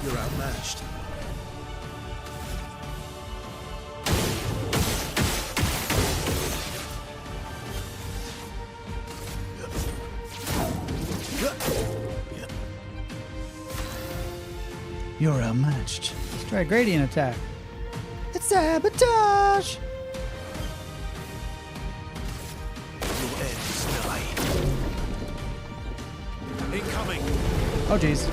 You're outmatched. You're outmatched. Let's try a gradient attack. It's sabotage! Your end is nigh. Incoming. Oh, jeez.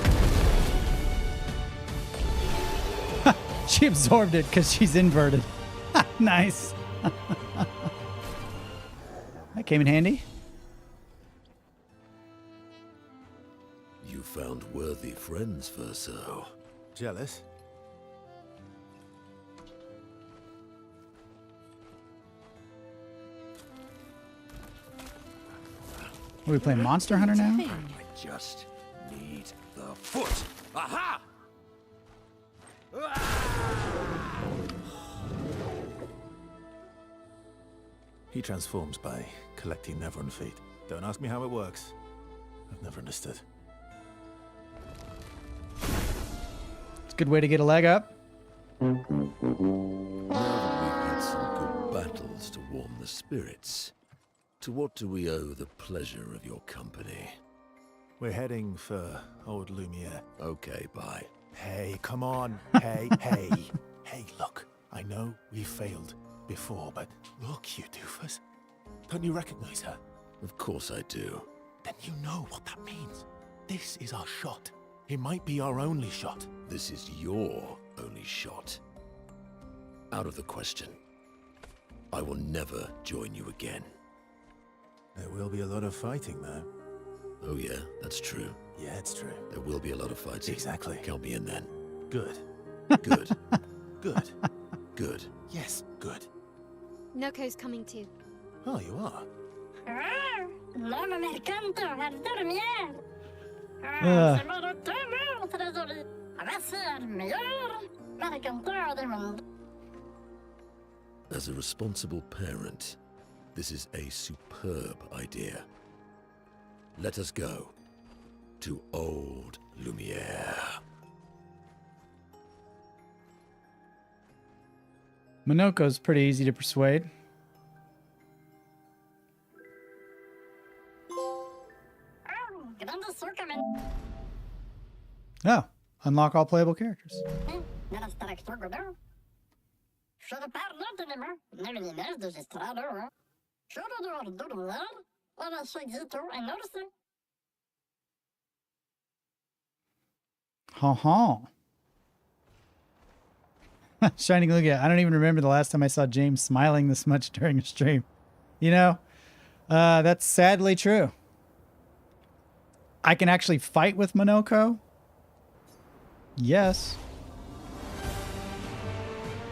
She absorbed it because she's inverted. Nice. That came in handy. You found worthy friends, Verso. Jealous? Are we playing Monster Hunter now? I just need the foot. Aha! He transforms by collecting Nevron feet. Don't ask me how it works. I've never understood. It's a good way to get a leg up. Now that we've had some good battles to warm the spirits, to what do we owe the pleasure of your company? We're heading for old Lumiere. Okay, bye. Hey, come on. Hey, hey. Hey, look. I know we failed before, but look, you doofus. Don't you recognize her? Of course I do. Then you know what that means. This is our shot. It might be our only shot. This is your only shot. Out of the question. I will never join you again. There will be a lot of fighting, though. Oh yeah, that's true. Yeah, it's true. There will be a lot of fighting. Exactly. Count me in then. Good. Good. Good. Good. Yes, good. Noko's coming too. Oh, you are? As a responsible parent, this is a superb idea. Let us go to old Lumiere. Monoko's pretty easy to persuade. Oh, unlock all playable characters. Ha. Shining Lugia. I don't even remember the last time I saw James smiling this much during a stream. You know, that's sadly true. I can actually fight with Monoko. Yes.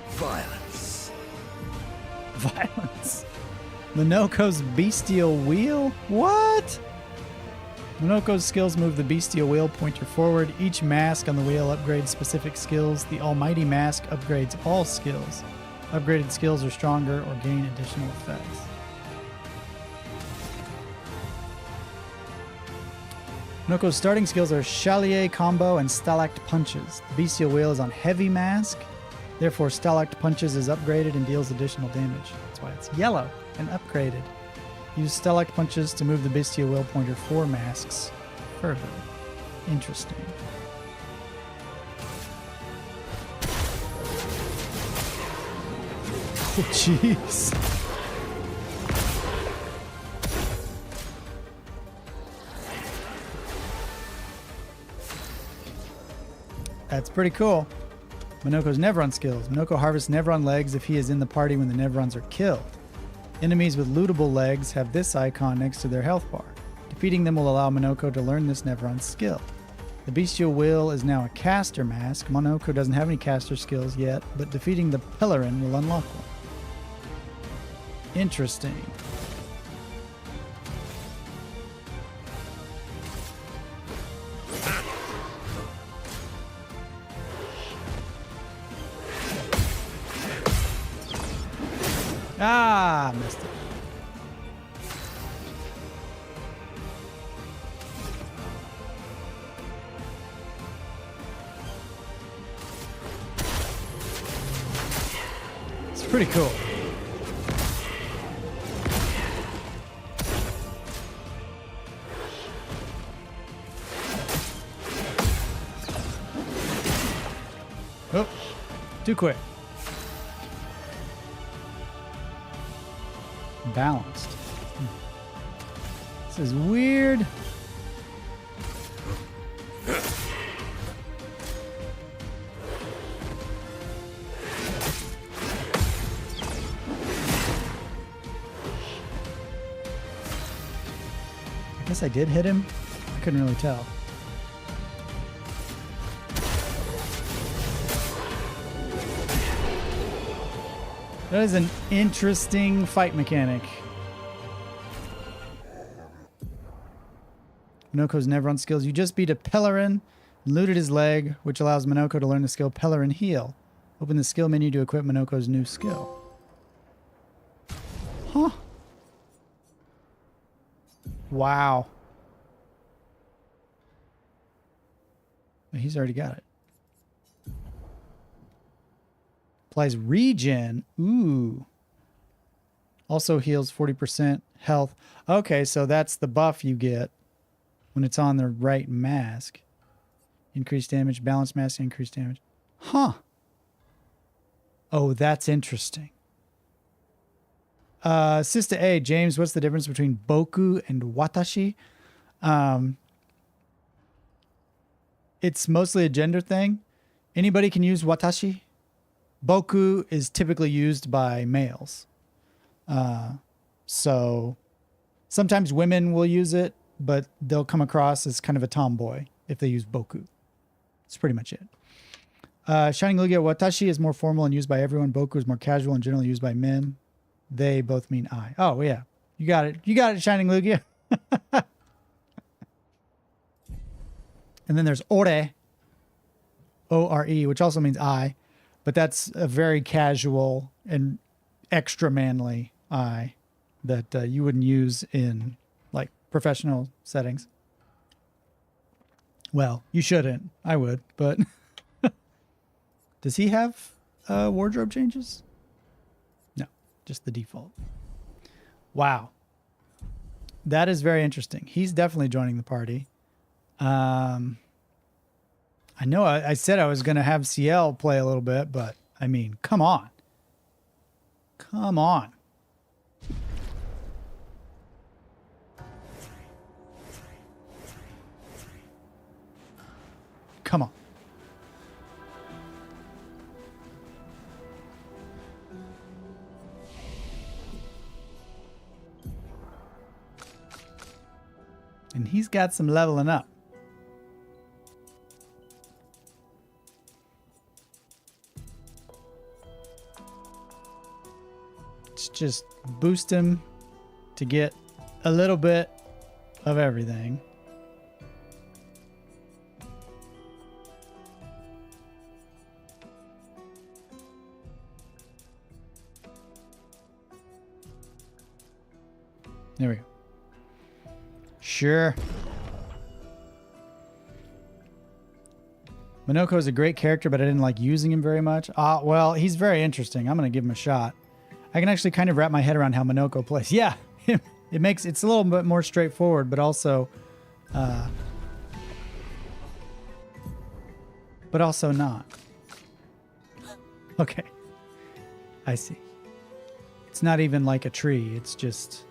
Violence. Violence. Minoko's Bestial Wheel? What? Minoko's skills move the Bestial Wheel pointer forward. Each mask on the wheel upgrades specific skills. The Almighty Mask upgrades all skills. Upgraded skills are stronger or gain additional effects. Minoko's starting skills are Chalier Combo and Stalact Punches. The Bestial Wheel is on Heavy Mask. Therefore, Stalact Punches is upgraded and deals additional damage. That's why it's yellow and upgraded. Use Stalact Punches to move the Bestial Wheel pointer 4 masks further. Interesting. Oh, jeez. That's pretty cool. Minoko's Nevron skills. Minoko harvests Nevron legs if he is in the party when the Nevrons are killed. Enemies with lootable legs have this icon next to their health bar. Defeating them will allow Minoko to learn this Nevron skill. The Bestial Wheel is now a caster mask. Minoko doesn't have any caster skills yet, but defeating the Pellarin will unlock one. Interesting. Ah, missed it. It's pretty cool. Oh, too quick. Balanced. This is weird. I guess I did hit him. I couldn't really tell. That is an interesting fight mechanic. Minoko's Nevron skills. You just beat a Pellarin and looted his leg, which allows Minoko to learn the skill Pellarin Heal. Open the skill menu to equip Minoko's new skill. Huh. Wow. He's already got it. Applies regen. Ooh. Also heals 40% health. Okay, so that's the buff you get when it's on the right mask. Increased damage, balanced mask, increased damage. Huh. Oh, that's interesting. Sister A, James, what's the difference between boku and watashi? It's mostly a gender thing. Anybody can use watashi. Boku is typically used by males. So sometimes women will use it, but they'll come across as kind of a tomboy if they use boku. That's pretty much it. Shining Lugia, watashi is more formal and used by everyone. Boku is more casual and generally used by men. They both mean I. Oh, yeah. You got it. You got it, Shining Lugia. And then there's ore. O-R-E, which also means I. But that's a very casual and extra manly I that you wouldn't use in like professional settings. Well, you shouldn't. I would, but does he have wardrobe changes? No, just the default. Wow. That is very interesting. He's definitely joining the party. I know I said I was going to have CL play a little bit, but I mean, come on. Come on. Come on. And he's got some leveling up. Let's just boost him to get a little bit of everything. There we go. Sure. Monoko is a great character, but I didn't like using him very much. Well, he's very interesting. I'm going to give him a shot. I can actually kind of wrap my head around how Monoko plays. Yeah, it's a little bit more straightforward, but also not. Okay. I see. It's not even like a tree. It's just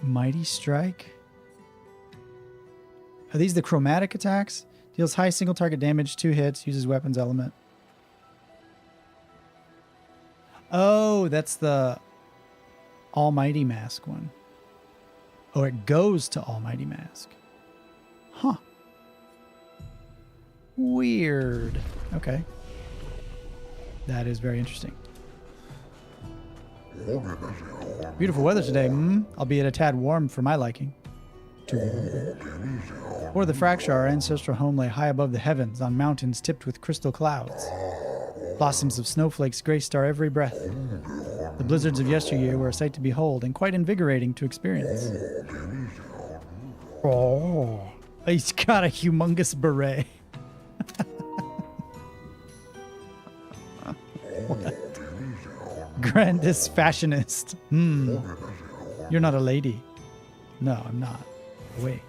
Mighty Strike. Are these the chromatic attacks? Deals high single target damage, 2 hits, uses weapons element. Oh, that's the Almighty Mask one. Oh, it goes to Almighty Mask. Huh. Weird. Okay. That is very interesting. Beautiful weather today, albeit a tad warm for my liking. Or the fracture, our ancestral home lay high above the heavens on mountains tipped with crystal clouds. Blossoms of snowflakes graced our every breath. The blizzards of yesteryear were a sight to behold and quite invigorating to experience. Oh, he's got a humongous beret. Grandest fashionist. You're not a lady. No, I'm not. Wait,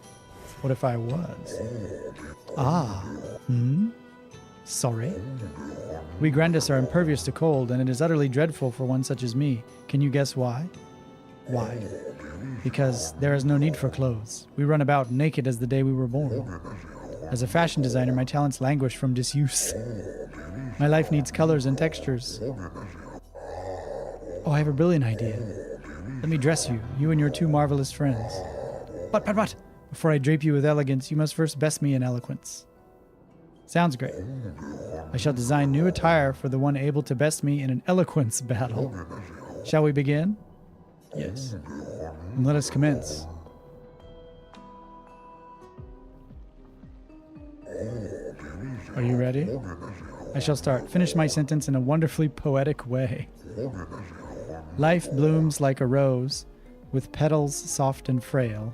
what if I was? Sorry. We Grandis are impervious to cold, and it is utterly dreadful for one such as me. Can you guess why? Why? Because there is no need for clothes. We run about naked as the day we were born. As a fashion designer, my talents languish from disuse. My life needs colors and textures. Oh, I have a brilliant idea. Let me dress you, you and your 2 marvelous friends. But, before I drape you with elegance, you must first best me in eloquence. Sounds great. I shall design new attire for the one able to best me in an eloquence battle. Shall we begin? Yes. And let us commence. Are you ready? I shall start. Finish my sentence in a wonderfully poetic way. Life blooms like a rose, with petals soft and frail.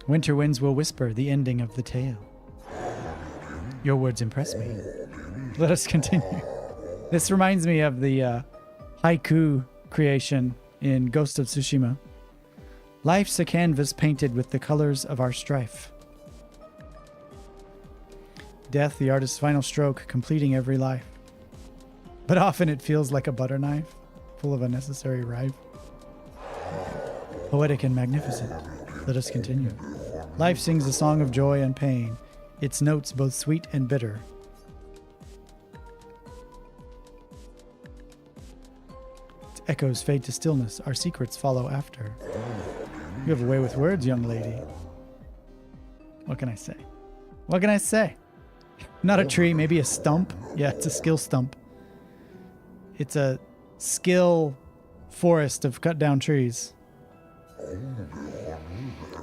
Winter winds will whisper the ending of the tale. Your words impress me. Let us continue. This reminds me of the haiku creation in Ghost of Tsushima. Life's a canvas painted with the colors of our strife. Death, the artist's final stroke, completing every life. But often it feels like a butter knife, full of unnecessary rife. Poetic and magnificent. Let us continue. Life sings a song of joy and pain, its notes both sweet and bitter. Its echoes fade to stillness, our secrets follow after. You have a way with words, young lady. What can I say? What can I say? Not a tree, maybe a stump. Yeah, it's a skill stump. It's a skill forest of cut down trees.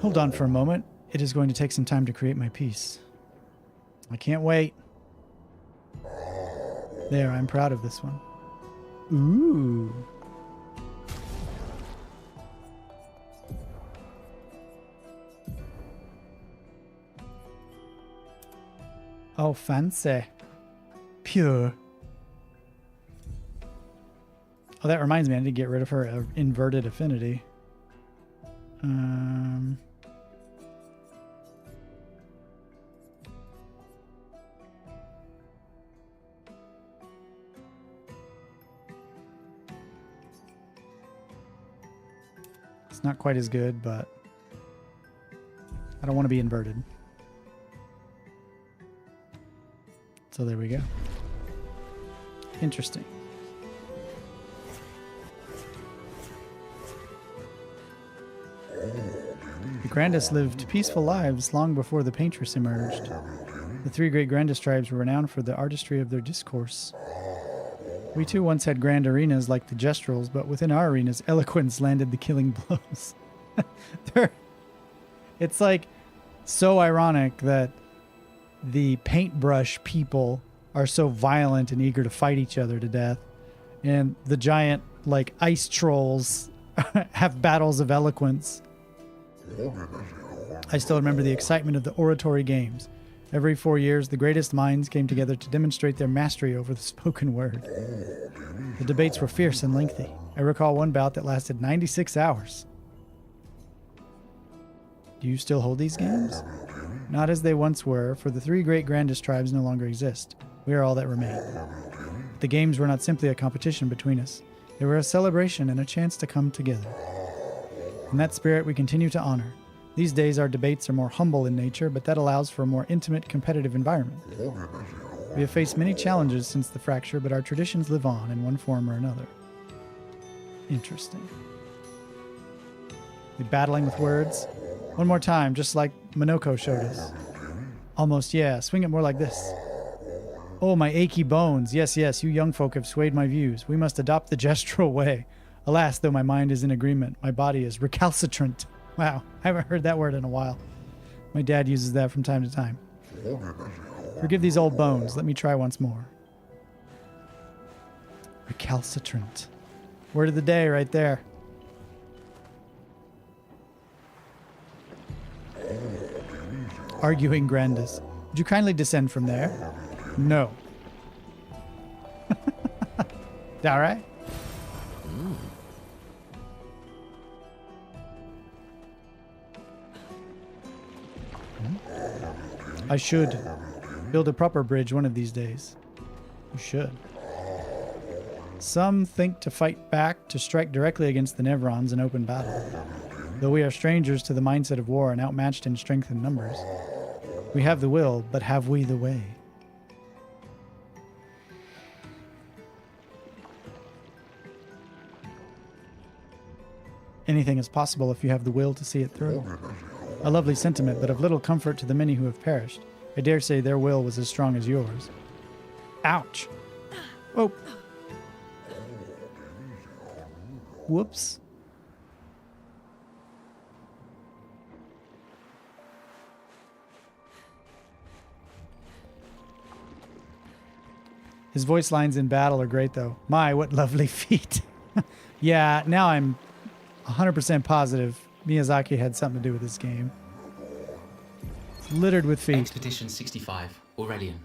Hold on for a moment. It is going to take some time to create my piece. I can't wait. There, I'm proud of this one. Ooh. Oh, fancy. Pure. Oh, that reminds me, I need to get rid of her inverted affinity. It's not quite as good, but I don't want to be inverted. So there we go. Interesting. The Grandis lived peaceful lives long before the Paintress emerged. The three great grandest tribes were renowned for the artistry of their discourse. We too once had grand arenas like the Gestrels, but within our arenas, eloquence landed the killing blows. It's like so ironic that the paintbrush people are so violent and eager to fight each other to death, and the giant like ice trolls have battles of eloquence. I still remember the excitement of the oratory games. Every 4 years, the greatest minds came together to demonstrate their mastery over the spoken word. The debates were fierce and lengthy. I recall one bout that lasted 96 hours. Do you still hold these games? Not as they once were, for the three great grandest tribes no longer exist. We are all that remain. The games were not simply a competition between us. They were a celebration and a chance to come together. In that spirit, we continue to honor. These days, our debates are more humble in nature, but that allows for a more intimate, competitive environment. We have faced many challenges since the fracture, but our traditions live on in one form or another. Interesting. We're battling with words. One more time, just like Monoko showed us. Almost, yeah. Swing it more like this. Oh, my achy bones. Yes, yes, you young folk have swayed my views. We must adopt the gestural way. Alas, though my mind is in agreement, my body is recalcitrant. Wow, I haven't heard that word in a while. My dad uses that from time to time. Forgive these old bones. Let me try once more. Recalcitrant. Word of the day right there. Arguing grandest. Would you kindly descend from there? No. All right. I should build a proper bridge one of these days. You should. Some think to fight back to strike directly against the Nevrons in open battle. Though we are strangers to the mindset of war and outmatched in strength and numbers, we have the will, but have we the way? Anything is possible if you have the will to see it through. A lovely sentiment, but of little comfort to the many who have perished. I dare say their will was as strong as yours. Ouch. Oh. Whoops. His voice lines in battle are great, though. My, what lovely feet. Yeah, now I'm 100% positive Miyazaki had something to do with this game. It's littered with feet. Expedition 65, Aurelian.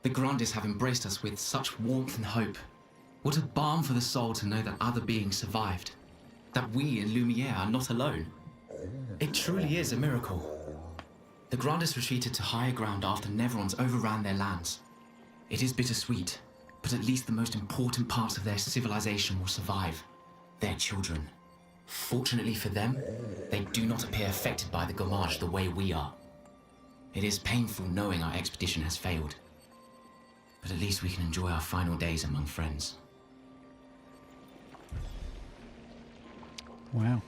The Grandes have embraced us with such warmth and hope. What a balm for the soul to know that other beings survived. That we in Lumiere are not alone. It truly is a miracle. The Grandes retreated to higher ground after Nevrons overran their lands. It is bittersweet, but at least the most important parts of their civilization will survive. Their children. Fortunately for them, they do not appear affected by the Gommage the way we are. It is painful knowing our expedition has failed, but at least we can enjoy our final days among friends. Wow.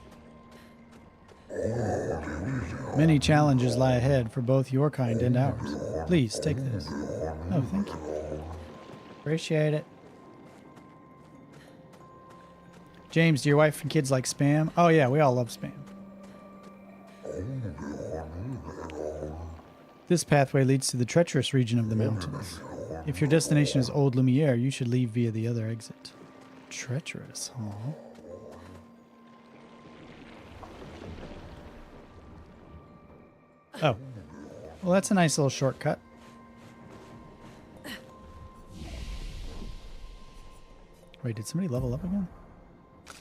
Many challenges lie ahead for both your kind and ours. Please take this. Oh, thank you. Appreciate it. James, do your wife and kids like Spam? Oh yeah, we all love Spam. This pathway leads to the treacherous region of the mountains. If your destination is Old Lumiere, you should leave via the other exit. Treacherous, huh? Oh. Well, that's a nice little shortcut. Wait, did somebody level up again?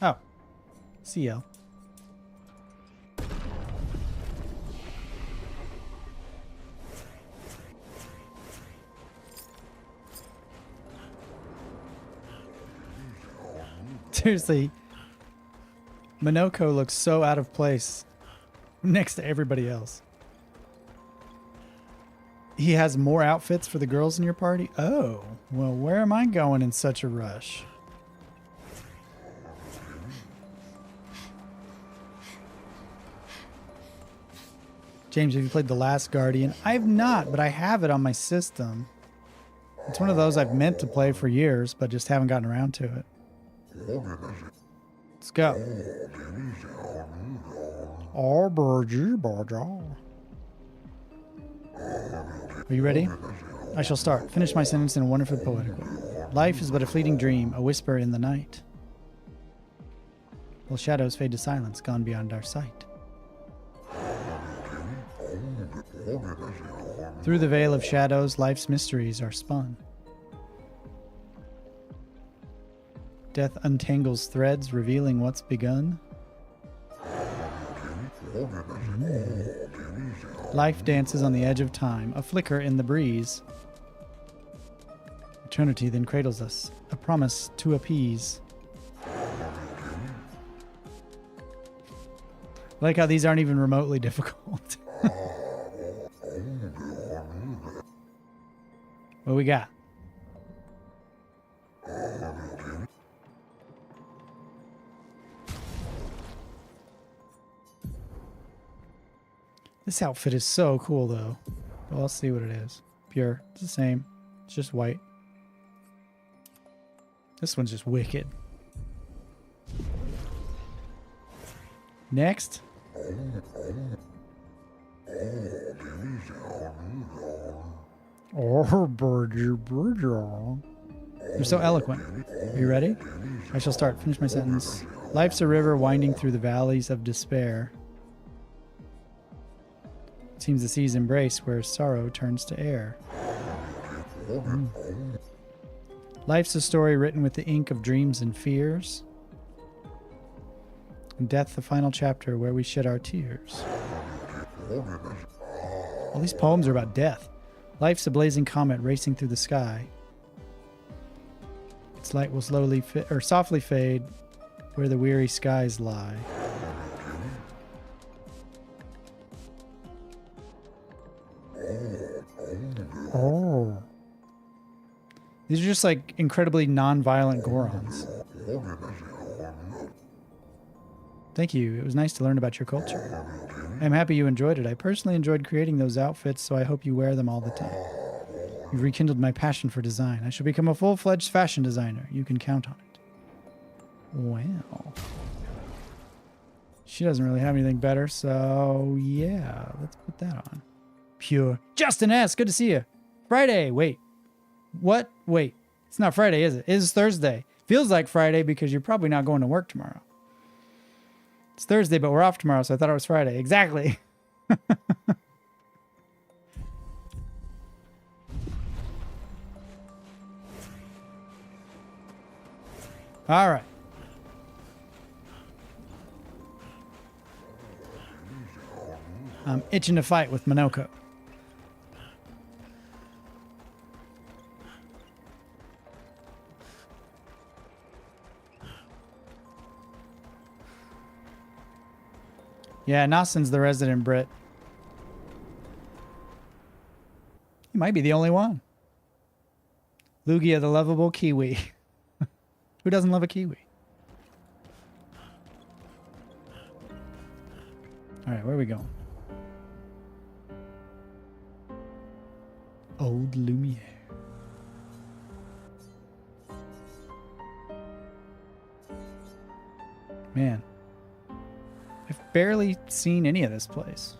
Oh. CL. Seriously, Monoko looks so out of place next to everybody else. He has more outfits for the girls in your party? Oh, well, where am I going in such a rush? James, have you played The Last Guardian? I have not, but I have it on my system. It's one of those I've meant to play for years, but just haven't gotten around to it. Let's go. Are you ready? I shall start. Finish my sentence in a wonderful poetic way. Life is but a fleeting dream, a whisper in the night. Will shadows fade to silence, gone beyond our sight? Through the veil of shadows, life's mysteries are spun. Death untangles threads, revealing what's begun. Life dances on the edge of time, a flicker in the breeze. Eternity then cradles us, a promise to appease. I like how these aren't even remotely difficult. What we got? This outfit is so cool, though. Well, let's see what it is. Pure. It's the same. It's just white. This one's just wicked. Next. You're so eloquent. Are you ready? I shall start. Finish my sentence. Life's a river winding through the valleys of despair. It seems the seas embrace where sorrow turns to air. Life's a story written with the ink of dreams and fears. And death, the final chapter where we shed our tears. All these poems are about death. Life's a blazing comet racing through the sky. Its light will softly fade where the weary skies lie. Oh. These are just like incredibly non-violent Gorons. Thank you. It was nice to learn about your culture. I'm happy you enjoyed it. I personally enjoyed creating those outfits, so I hope you wear them all the time. You've rekindled my passion for design. I shall become a full-fledged fashion designer. You can count on it. Well. She doesn't really have anything better, so yeah, let's put that on. Pure. Justin S., good to see you. Friday. Wait. What? Wait. It's not Friday, is it? It is Thursday. Feels like Friday because you're probably not going to work tomorrow. It's Thursday, but we're off tomorrow, so I thought it was Friday. Exactly. All right. I'm itching to fight with Minoko. Yeah, Nassen's the resident Brit. He might be the only one. Lugia, the lovable Kiwi. Who doesn't love a Kiwi? All right, where are we going? Old Lumiere. Man. I've barely seen any of this place.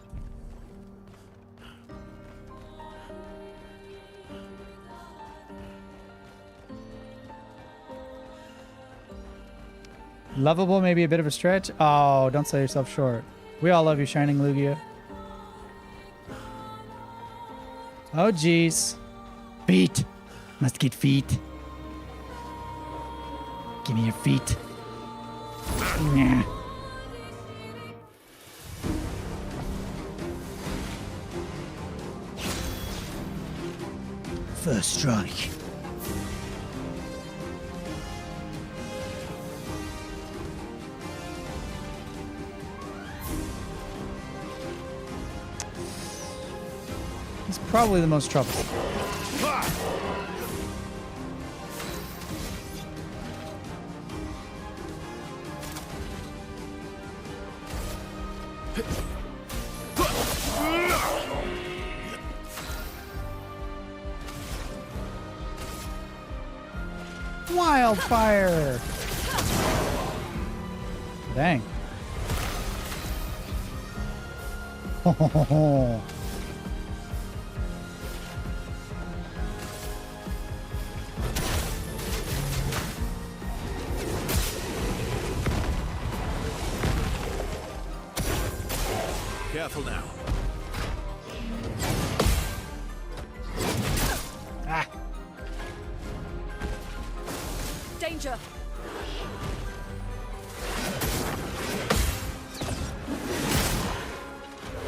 Lovable, maybe a bit of a stretch. Oh, don't sell yourself short. We all love you, Shining Lugia. Oh, jeez. Feet. Must get feet. Give me your feet. Yeah. First strike. He's probably the most troublesome. Wildfire! Dang. Oh. Careful now. Ah. Danger!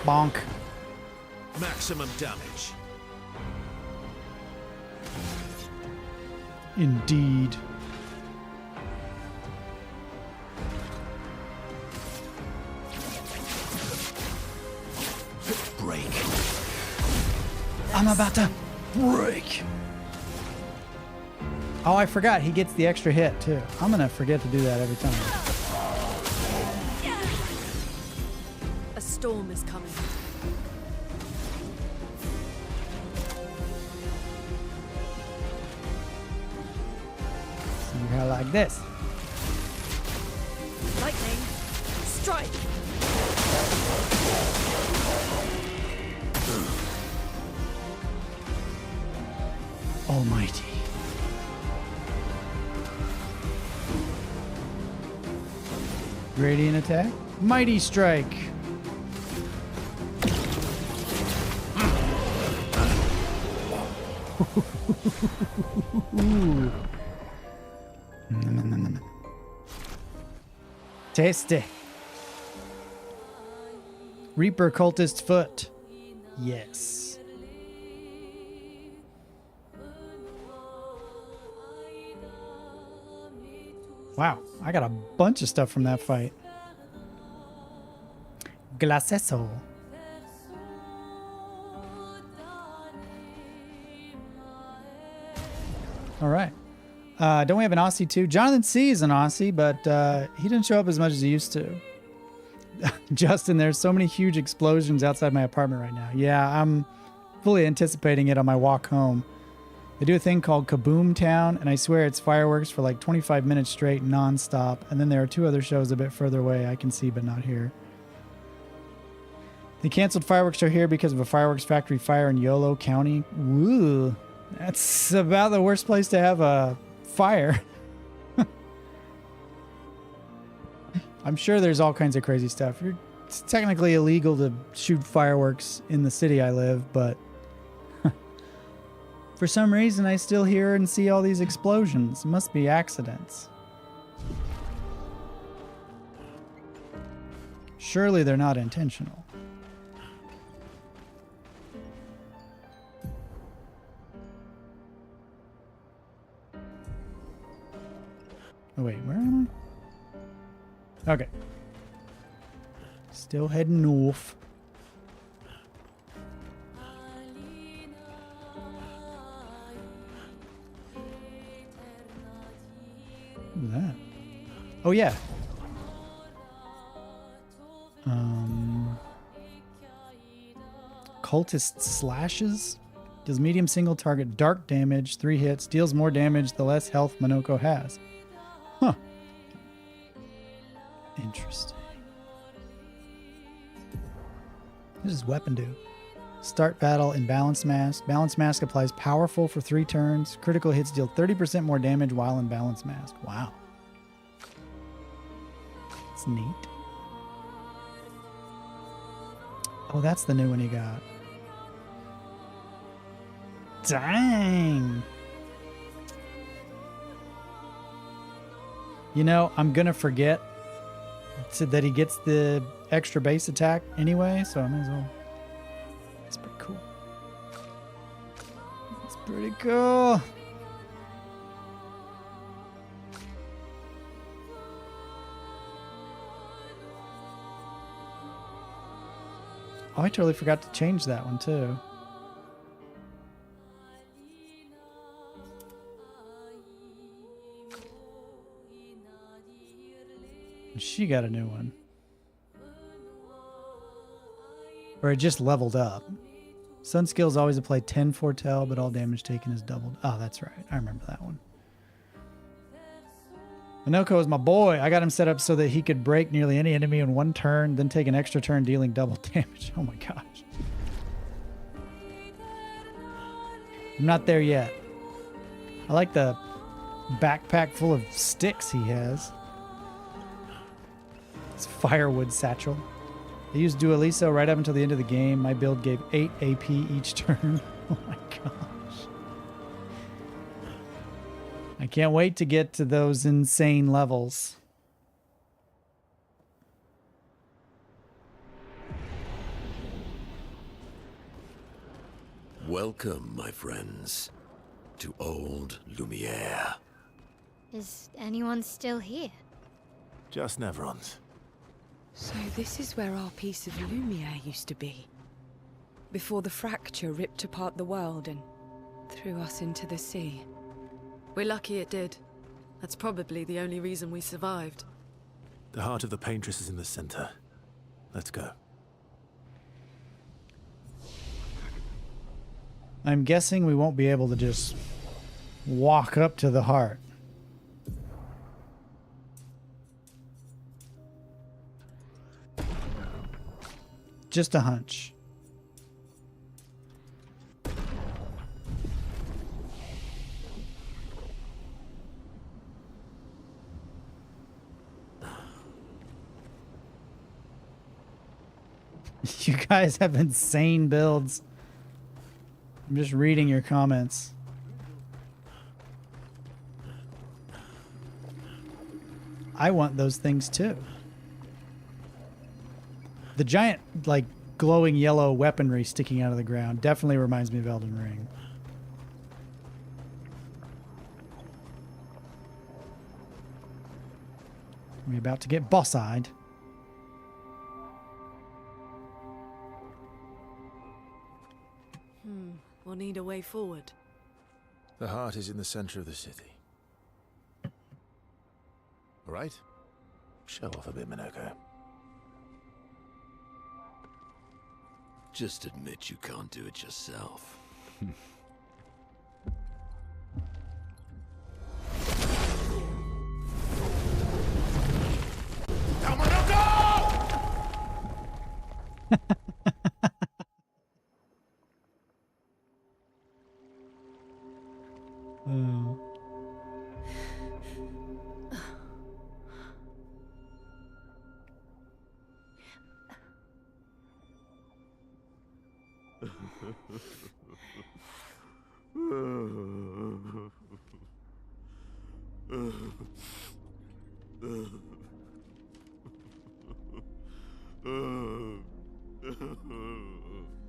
Bonk. Maximum damage. Indeed. Break. I'm about to break. Oh, I forgot. He gets the extra hit, too. I'm going to forget to do that every time. A storm is coming. See how like this. Lightning, strike! Almighty. Radiant attack. Mighty strike. Tasty. Reaper cultist foot. Yes. Wow, I got a bunch of stuff from that fight. Glaceso. All right. Don't we have an Aussie too? Jonathan C is an Aussie, but he didn't show up as much as he used to. Justin, there's so many huge explosions outside my apartment right now. Yeah, I'm fully anticipating it on my walk home. They do a thing called Kaboom Town, and I swear it's fireworks for like 25 minutes straight, non-stop. And then there are two other shows a bit further away I can see, but not here. They canceled fireworks show here because of a fireworks factory fire in Yolo County. Woo, that's about the worst place to have a fire. I'm sure there's all kinds of crazy stuff. It's technically illegal to shoot fireworks in the city I live, but for some reason I still hear and see all these explosions. It must be accidents. Surely they're not intentional. Oh wait, where am I? Okay. Still heading north. What's that? Oh yeah. Cultist slashes. Deals medium single target dark damage, 3 hits. Deals more damage the less health Monoko has. Huh. Interesting. What does weapon do? Start battle in Balance Mask. Balance Mask applies powerful for 3 turns. Critical hits deal 30% more damage while in Balance Mask. Wow. That's neat. Oh, that's the new one he got. Dang. You know, I'm going to forget that he gets the extra base attack anyway, so I might as well. That's pretty cool. That's pretty cool. Oh, I totally forgot to change that one too. She got a new one. Or it just leveled up. Sun skills always apply 10 foretell, but all damage taken is doubled. Oh, that's right. I remember that one. Minoko is my boy. I got him set up so that he could break nearly any enemy in one turn, then take an extra turn dealing double damage. Oh my gosh. I'm not there yet. I like the backpack full of sticks he has. It's firewood satchel. I used Dualiso right up until the end of the game. My build gave 8 AP each turn. Oh my gosh. I can't wait to get to those insane levels. Welcome, my friends, to old Lumiere. Is anyone still here? Just Nevrons. So this is where our piece of Lumiere used to be. Before the fracture ripped apart the world and threw us into the sea. We're lucky it did. That's probably the only reason we survived. The heart of the Paintress is in the center. Let's go. I'm guessing we won't be able to just walk up to the heart. Just a hunch. You guys have insane builds. I'm just reading your comments. I want those things too. The giant, like, glowing yellow weaponry sticking out of the ground definitely reminds me of Elden Ring. We're about to get boss-eyed. We'll need a way forward. The heart is in the center of the city. All right? Show off a bit, Minoko. Just admit you can't do it yourself.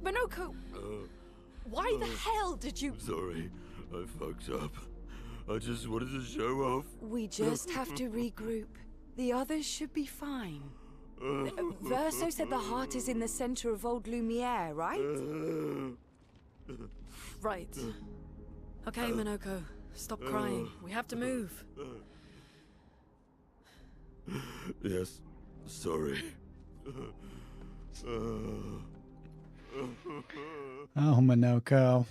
Minoko! Why the hell did you... Sorry, I fucked up. I just wanted to show off. We just have to regroup. The others should be fine. Verso said the heart is in the center of old Lumiere, right? Right. Okay, Minoko. Stop crying. We have to move. Yes, sorry. Oh, Minoko.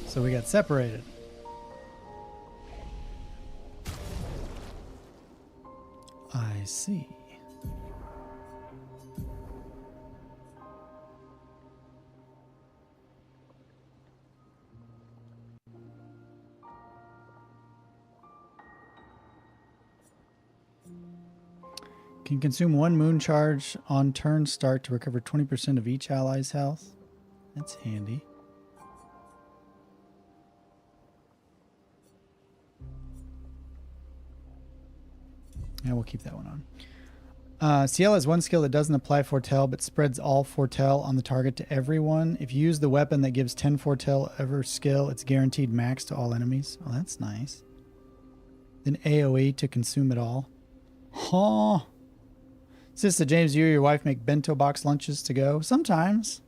So we got separated. I see. Can consume 1 moon charge on turn start to recover 20% of each ally's health. That's handy. Yeah, we'll keep that one on. Ciel has one skill that doesn't apply foretell, but spreads all foretell on the target to everyone. If you use the weapon that gives 10 foretell ever skill, it's guaranteed max to all enemies. Oh, that's nice. Then AoE to consume it all. Huh. Sister James, you or your wife make bento box lunches to go? Sometimes.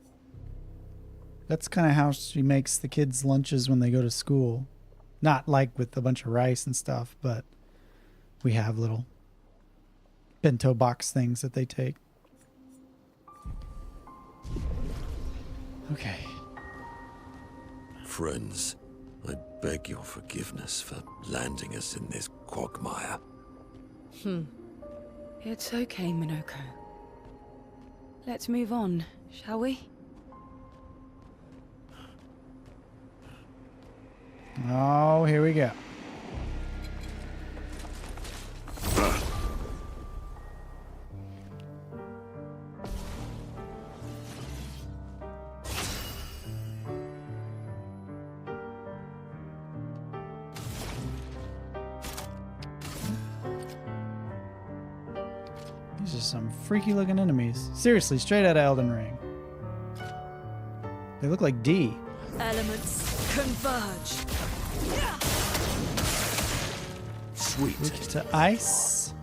That's kind of how she makes the kids' lunches when they go to school. Not like with a bunch of rice and stuff, but we have little bento box things that they take. Okay. Friends, I beg your forgiveness for landing us in this quagmire. It's okay, Minoko. Let's move on, shall we? Oh, here we go. These are some freaky looking enemies. Seriously, straight out of Elden Ring. They look like D. Elements converge. Sweet. Weak to ice.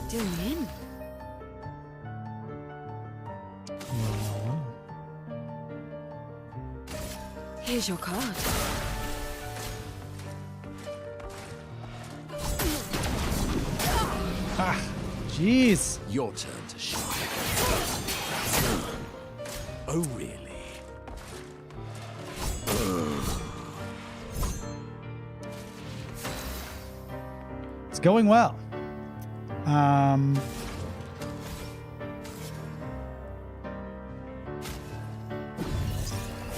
Doing in. Here's your card. Ah, jeez. Your turn to shine. Oh, really? It's going well.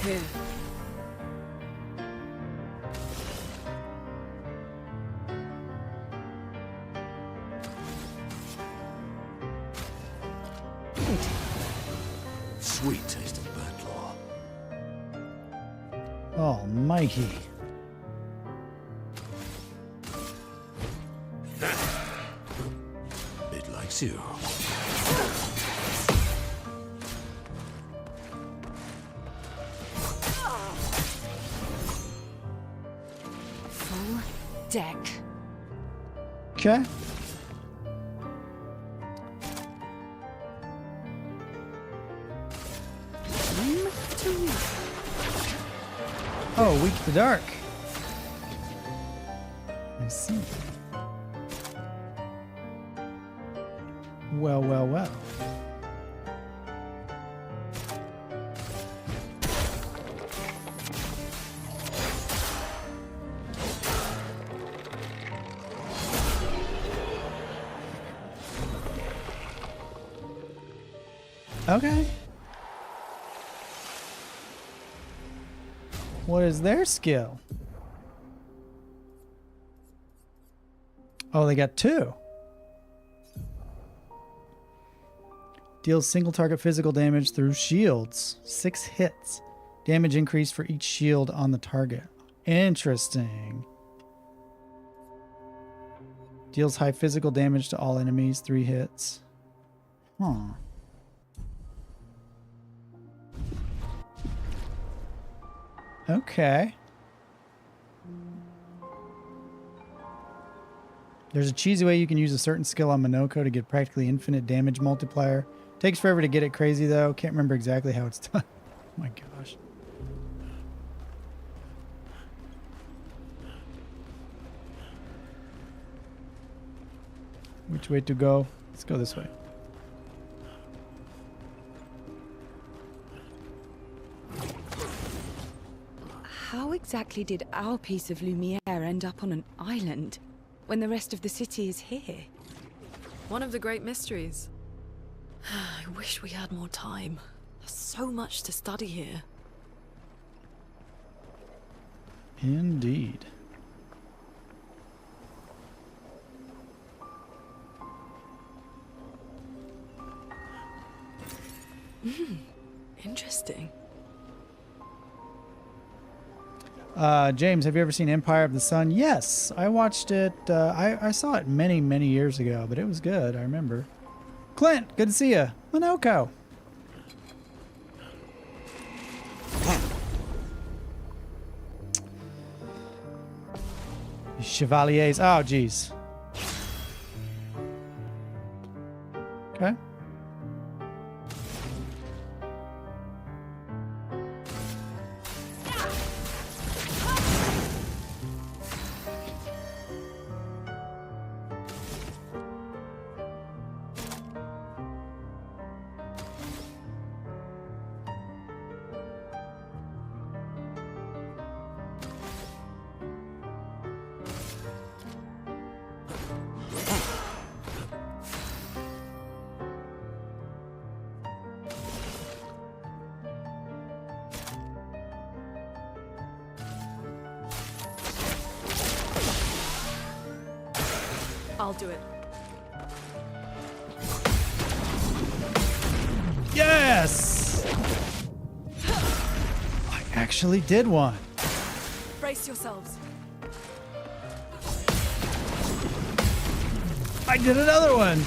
Here. Sweet taste of battle. Almighty. It likes you. Full deck. Okay. Time to read. Oh, weak to the dark. I see. Well, well, well. Okay. What is their skill? Oh, they got two. Deals single target physical damage through shields. 6 hits. Damage increased for each shield on the target. Interesting. Deals high physical damage to all enemies. 3 hits. Huh. Okay. There's a cheesy way you can use a certain skill on Minoko to get practically infinite damage multiplier. Takes forever to get it crazy though. Can't remember exactly how it's done. Oh my gosh. Which way to go? Let's go this way. How exactly did our piece of Lumiere end up on an island when the rest of the city is here? One of the great mysteries. I wish we had more time. There's so much to study here. Indeed. Interesting. James, have you ever seen Empire of the Sun? Yes, I watched it. I saw it many, many years ago, but it was good. I remember. Clint, good to see you. Minoko. These chevaliers. Oh, jeez. Okay. I'll do it. Yes! I actually did one. Brace yourselves. I did another one.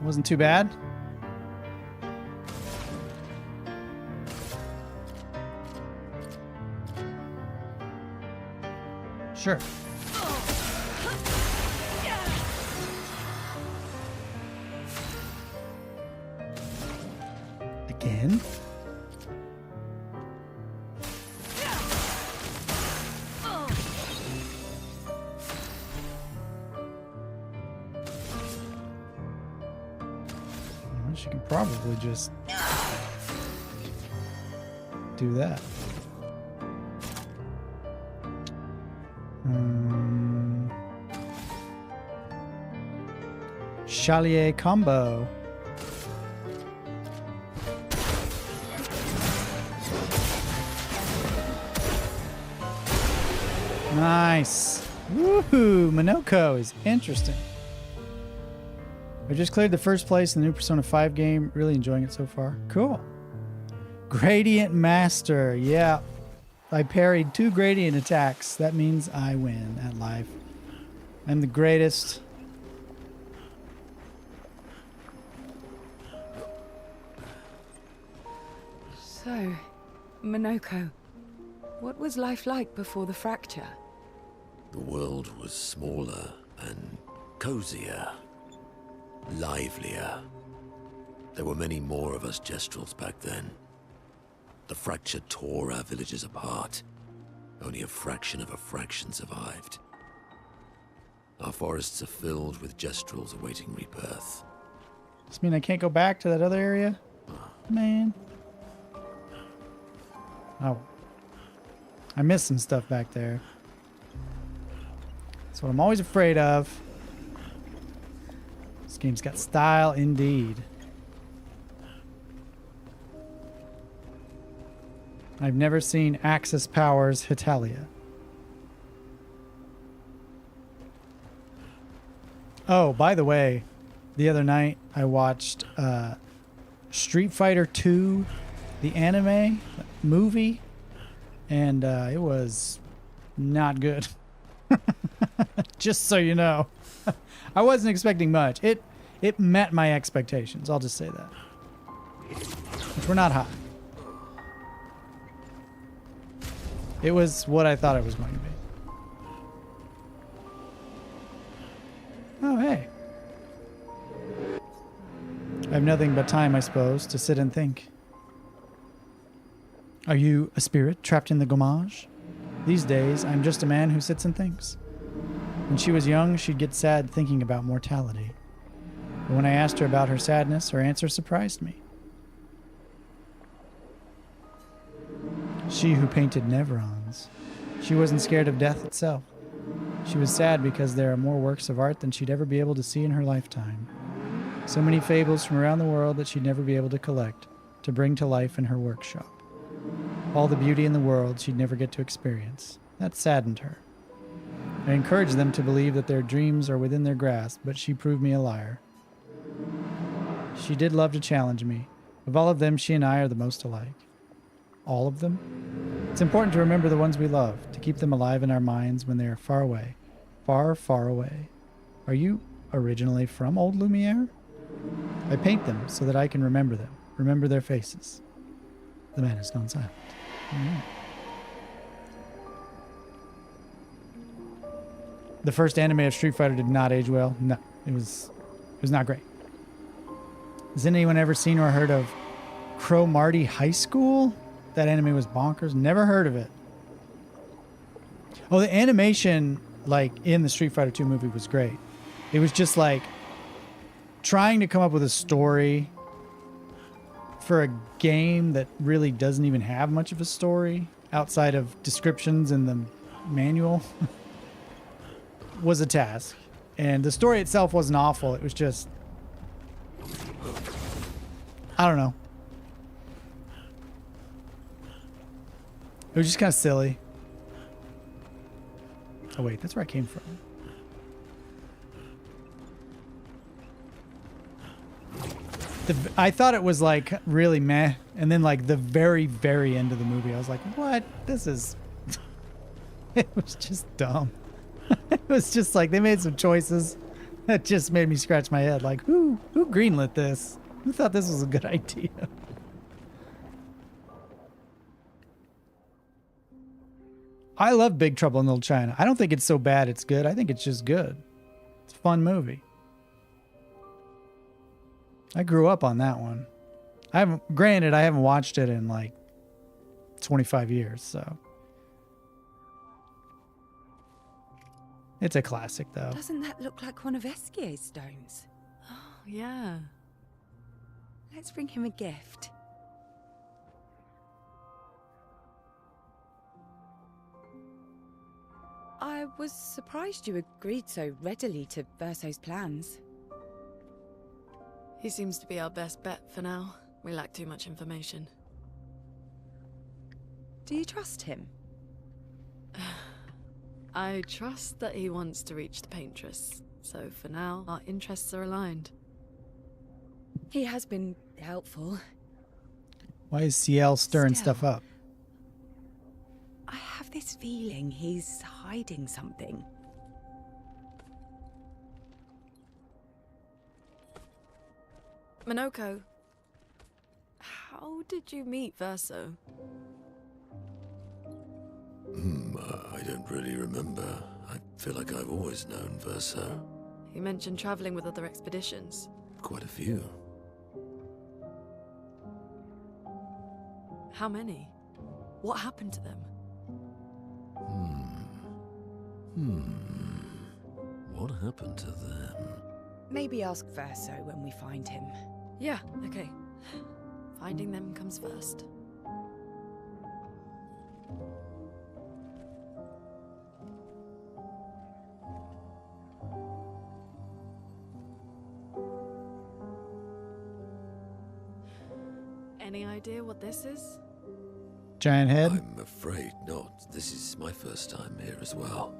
Wasn't too bad. Sure. Again? Well, she can probably just do that. Chalier combo. Nice. Woohoo! Monoko is interesting. I just cleared the first place in the new Persona 5 game. Really enjoying it so far. Cool. Gradient Master. Yeah. I parried 2 gradient attacks. That means I win at life. I'm the greatest. So, Monoko, what was life like before the fracture? The world was smaller and cozier, livelier. There were many more of us Gestrels back then. The fracture tore our villages apart. Only a fraction of a fraction survived. Our forests are filled with Gestrels awaiting rebirth. Does this mean I can't go back to that other area? Man. Oh. I missed some stuff back there. That's what I'm always afraid of. This game's got style indeed. I've never seen Axis Powers Hitalia. Oh, by the way, the other night I watched Street Fighter 2, the anime movie, and it was not good. Just so you know. I wasn't expecting much. It met my expectations, I'll just say that. Which were not high. It was what I thought it was going to be. Oh, hey. I have nothing but time, I suppose, to sit and think. Are you a spirit trapped in the gommage? These days, I'm just a man who sits and thinks. When she was young, she'd get sad thinking about mortality. But when I asked her about her sadness, her answer surprised me. She who painted Nevrons. She wasn't scared of death itself. She was sad because there are more works of art than she'd ever be able to see in her lifetime. So many fables from around the world that she'd never be able to collect, to bring to life in her workshop. All the beauty in the world she'd never get to experience. That saddened her. I encouraged them to believe that their dreams are within their grasp, but she proved me a liar. She did love to challenge me. Of all of them, she and I are the most alike. All of them? It's important to remember the ones we love, to keep them alive in our minds when they are far away. Far, far away. Are you originally from Old Lumiere? I paint them so that I can remember them, remember their faces. The man has gone silent. The first anime of Street Fighter did not age well. No, it was not great. Has anyone ever seen or heard of Crow Marty High School? That anime was bonkers. Never heard of it. Oh, the animation, like, in the Street Fighter 2 movie was great. It was just, like, trying to come up with a story for a game that really doesn't even have much of a story outside of descriptions in the manual was a task. And the story itself wasn't awful. It was just, I don't know. It was just kind of silly. Oh wait, that's where I came from. I thought it was like really meh, and then like the very, very end of the movie, I was like, what? This is... It was just dumb. It was just like, they made some choices that just made me scratch my head. Like, who greenlit this? Who thought this was a good idea? I love Big Trouble in Little China. I don't think it's so bad it's good. I think it's just good. It's a fun movie. I grew up on that one. Granted, I haven't watched it in like 25 years, so. It's a classic, though. Doesn't that look like one of Esquier's stones? Oh, yeah. Let's bring him a gift. I was surprised you agreed so readily to Verso's plans. He seems to be our best bet for now. We lack too much information. Do you trust him? I trust that he wants to reach the Paintress, so for now, our interests are aligned. He has been helpful. Why is CL stirring stuff up? I have this feeling he's hiding something. Minoko, how did you meet Verso? I don't really remember. I feel like I've always known Verso. You mentioned traveling with other expeditions. Quite a few. How many? What happened to them? What happened to them? Maybe ask Verso when we find him. Yeah, okay. Finding them comes first. Any idea what this is? Giant head? I'm afraid not. This is my first time here as well.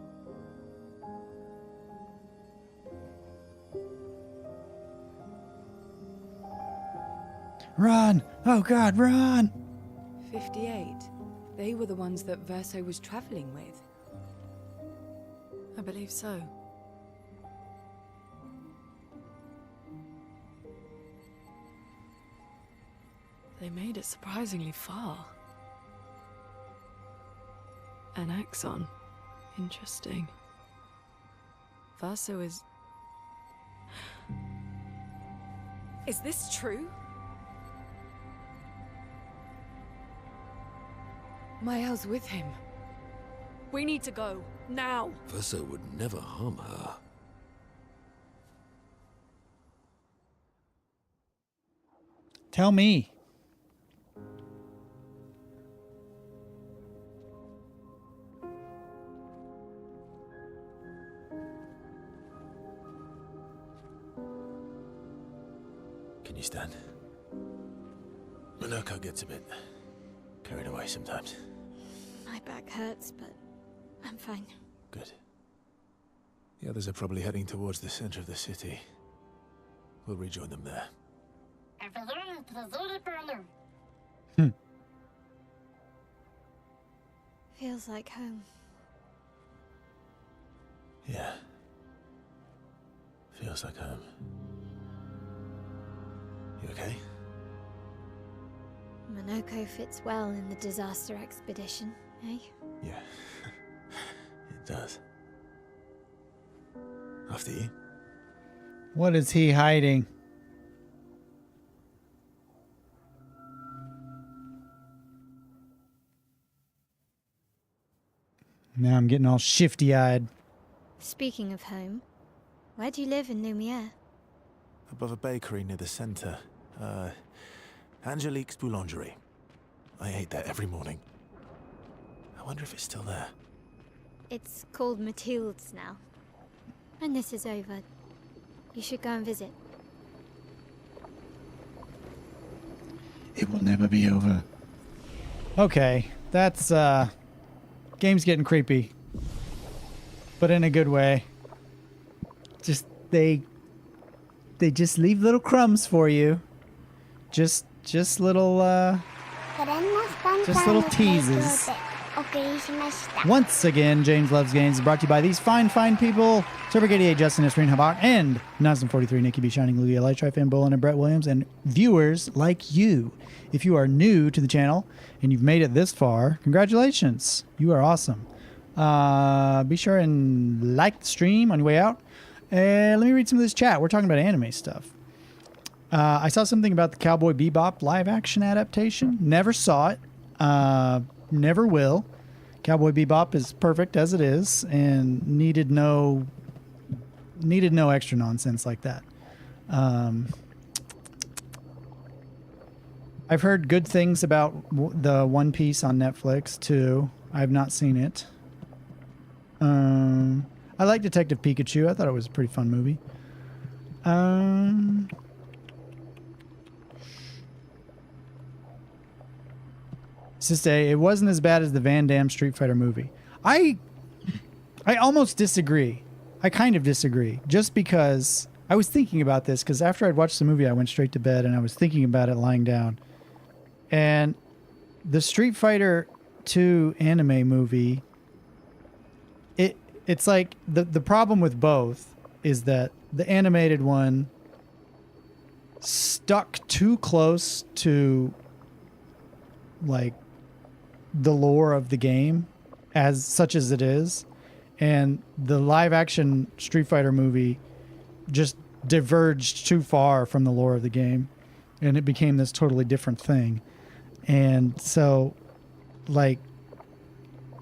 Run! Oh God, run! 58. They were the ones that Verso was traveling with. I believe so. They made it surprisingly far. An axon. Interesting. Verso is... Is this true? Mael's with him. We need to go. Now! Verso would never harm her. Tell me. Can you stand? Minoko gets a bit carried away sometimes. My back hurts, but I'm fine. Good. The others are probably heading towards the center of the city. We'll rejoin them there. Feels like home. Yeah. Feels like home. You okay? Monoko fits well in the disaster expedition, eh? Yeah. It does. After you. What is he hiding? Now I'm getting all shifty-eyed. Speaking of home, where do you live in Lumiere? Above a bakery near the center. Angelique's Boulangerie. I ate there every morning. I wonder if it's still there. It's called Mathilde's now. When this is over, you should go and visit. It will never be over. Okay, that's, game's getting creepy. But in a good way. Just, they just leave little crumbs for you. Just little, just little teases. Once again, James Loves Games is brought to you by these fine people. Server 88, Justin Esreen Habak, and 1043, Nikki B. Shining, Lugia, Light Fan Bolin, and Brett Williams, and viewers like you. If you are new to the channel and you've made it this far, congratulations. You are awesome. Be sure and like the stream on your way out. Let me read some of this chat. We're talking about anime stuff. I saw something about the Cowboy Bebop live action adaptation. Never saw it. Never will. Cowboy Bebop is perfect as it is and needed no extra nonsense like that. I've heard good things about the One Piece on Netflix too. I've not seen it. I like Detective Pikachu. I thought it was a pretty fun movie. It wasn't as bad as the Van Damme Street Fighter movie. I almost disagree. I kind of disagree. Just because I was thinking about this, because after I'd watched the movie, I went straight to bed and I was thinking about it lying down. And the Street Fighter 2 anime movie, it's like the problem with both is that the animated one stuck too close to like the lore of the game as such as it is, and the live action Street Fighter movie just diverged too far from the lore of the game, and it became this totally different thing. And so like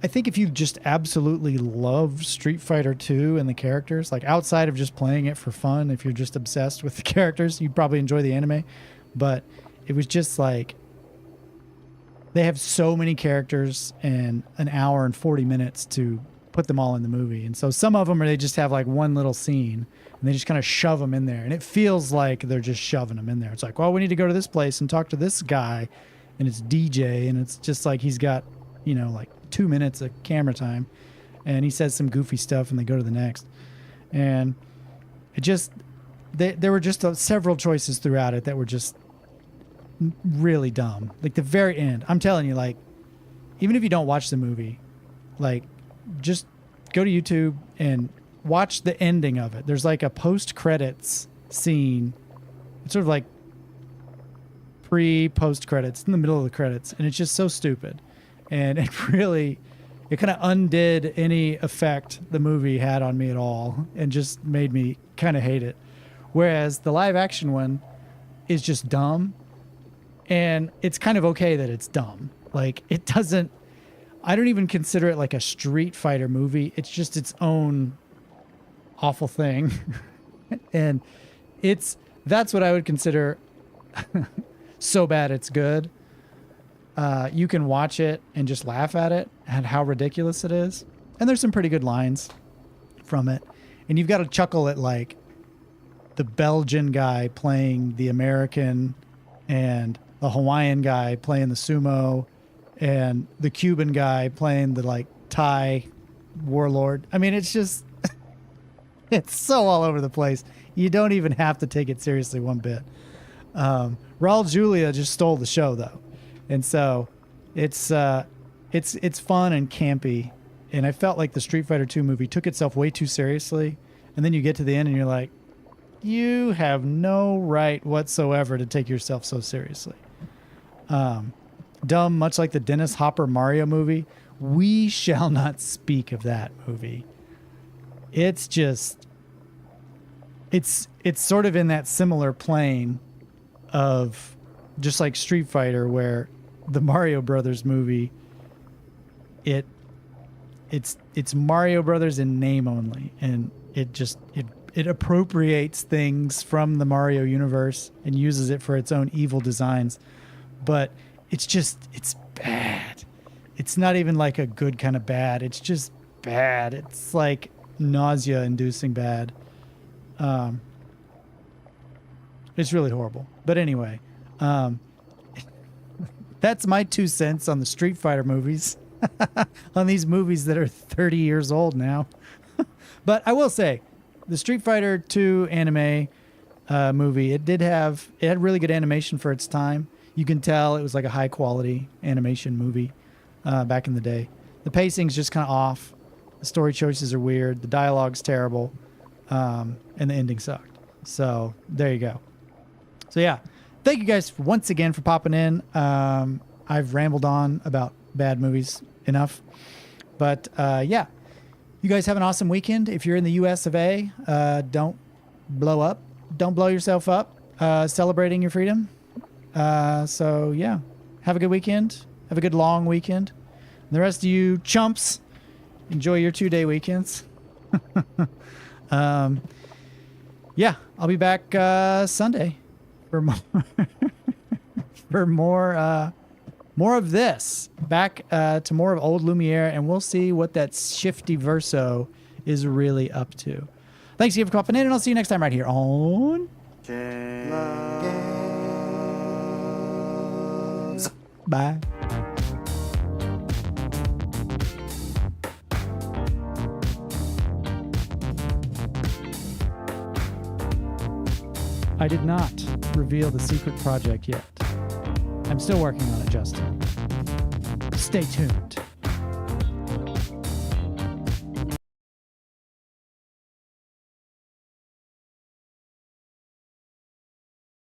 I think if you just absolutely love Street Fighter 2 and the characters, like outside of just playing it for fun, if you're just obsessed with the characters, you'd probably enjoy the anime. But it was just like, they have so many characters and an hour and 40 minutes to put them all in the movie. And so some of them they just have like one little scene and they just kind of shove them in there. And it feels like they're just shoving them in there. It's like, well, we need to go to this place and talk to this guy. And it's DJ. And it's just like he's got, you know, like 2 minutes of camera time, and he says some goofy stuff and they go to the next. And it just, there were just several choices throughout it that were just really dumb. Like the very end, I'm telling you, like, even if you don't watch the movie, like just go to YouTube and watch the ending of it. There's like a post-credits scene. It's sort of like post credits in the middle of the credits, and it's just so stupid. And it kind of undid any effect the movie had on me at all and just made me kind of hate it. Whereas the live action one is just dumb, and it's kind of okay that it's dumb. Like it doesn't, I don't even consider it like a Street Fighter movie. It's just its own awful thing. And that's what I would consider so bad it's good. You can watch it and just laugh at it and how ridiculous it is. And there's some pretty good lines from it. And you've got to chuckle at like the Belgian guy playing the American and the Hawaiian guy playing the sumo and the Cuban guy playing the like Thai warlord. I mean, it's just, it's so all over the place. You don't even have to take it seriously one bit. Raul Julia just stole the show though. And so it's fun and campy. And I felt like the Street Fighter 2 movie took itself way too seriously. And then you get to the end and you're like, You have no right whatsoever to take yourself so seriously. Dumb, much like the Dennis Hopper Mario movie. We shall not speak of that movie. It's just, it's sort of in that similar plane of just like Street Fighter, where the Mario Brothers movie, it's Mario Brothers in name only, and it appropriates things from the Mario universe and uses it for its own evil designs, but it's bad. It's not even like a good kind of bad. It's just bad. It's like nausea-inducing bad. It's really horrible. But anyway, that's my 2 cents on the Street Fighter movies. On these movies that are 30 years old now. But I will say, the Street Fighter 2 anime movie, it had really good animation for its time. You can tell it was like a high quality animation movie back in the day. The pacing's just kind of off. The story choices are weird. The dialogue's terrible. And the ending sucked. So there you go. So yeah, thank you guys once again for popping in. I've rambled on about bad movies enough. But yeah, you guys have an awesome weekend. If you're in the US of A, don't blow up. Don't blow yourself up celebrating your freedom. So yeah, have a good weekend. Have a good long weekend. And the rest of you chumps, enjoy your 2-day weekends. Yeah, I'll be back Sunday for more of this. Back to more of old Lumiere, and we'll see what that shifty verso is really up to. Thanks again for popping in, and I'll see you next time right here on Bye. I did not reveal the secret project yet. I'm still working on it, Justin. Stay tuned.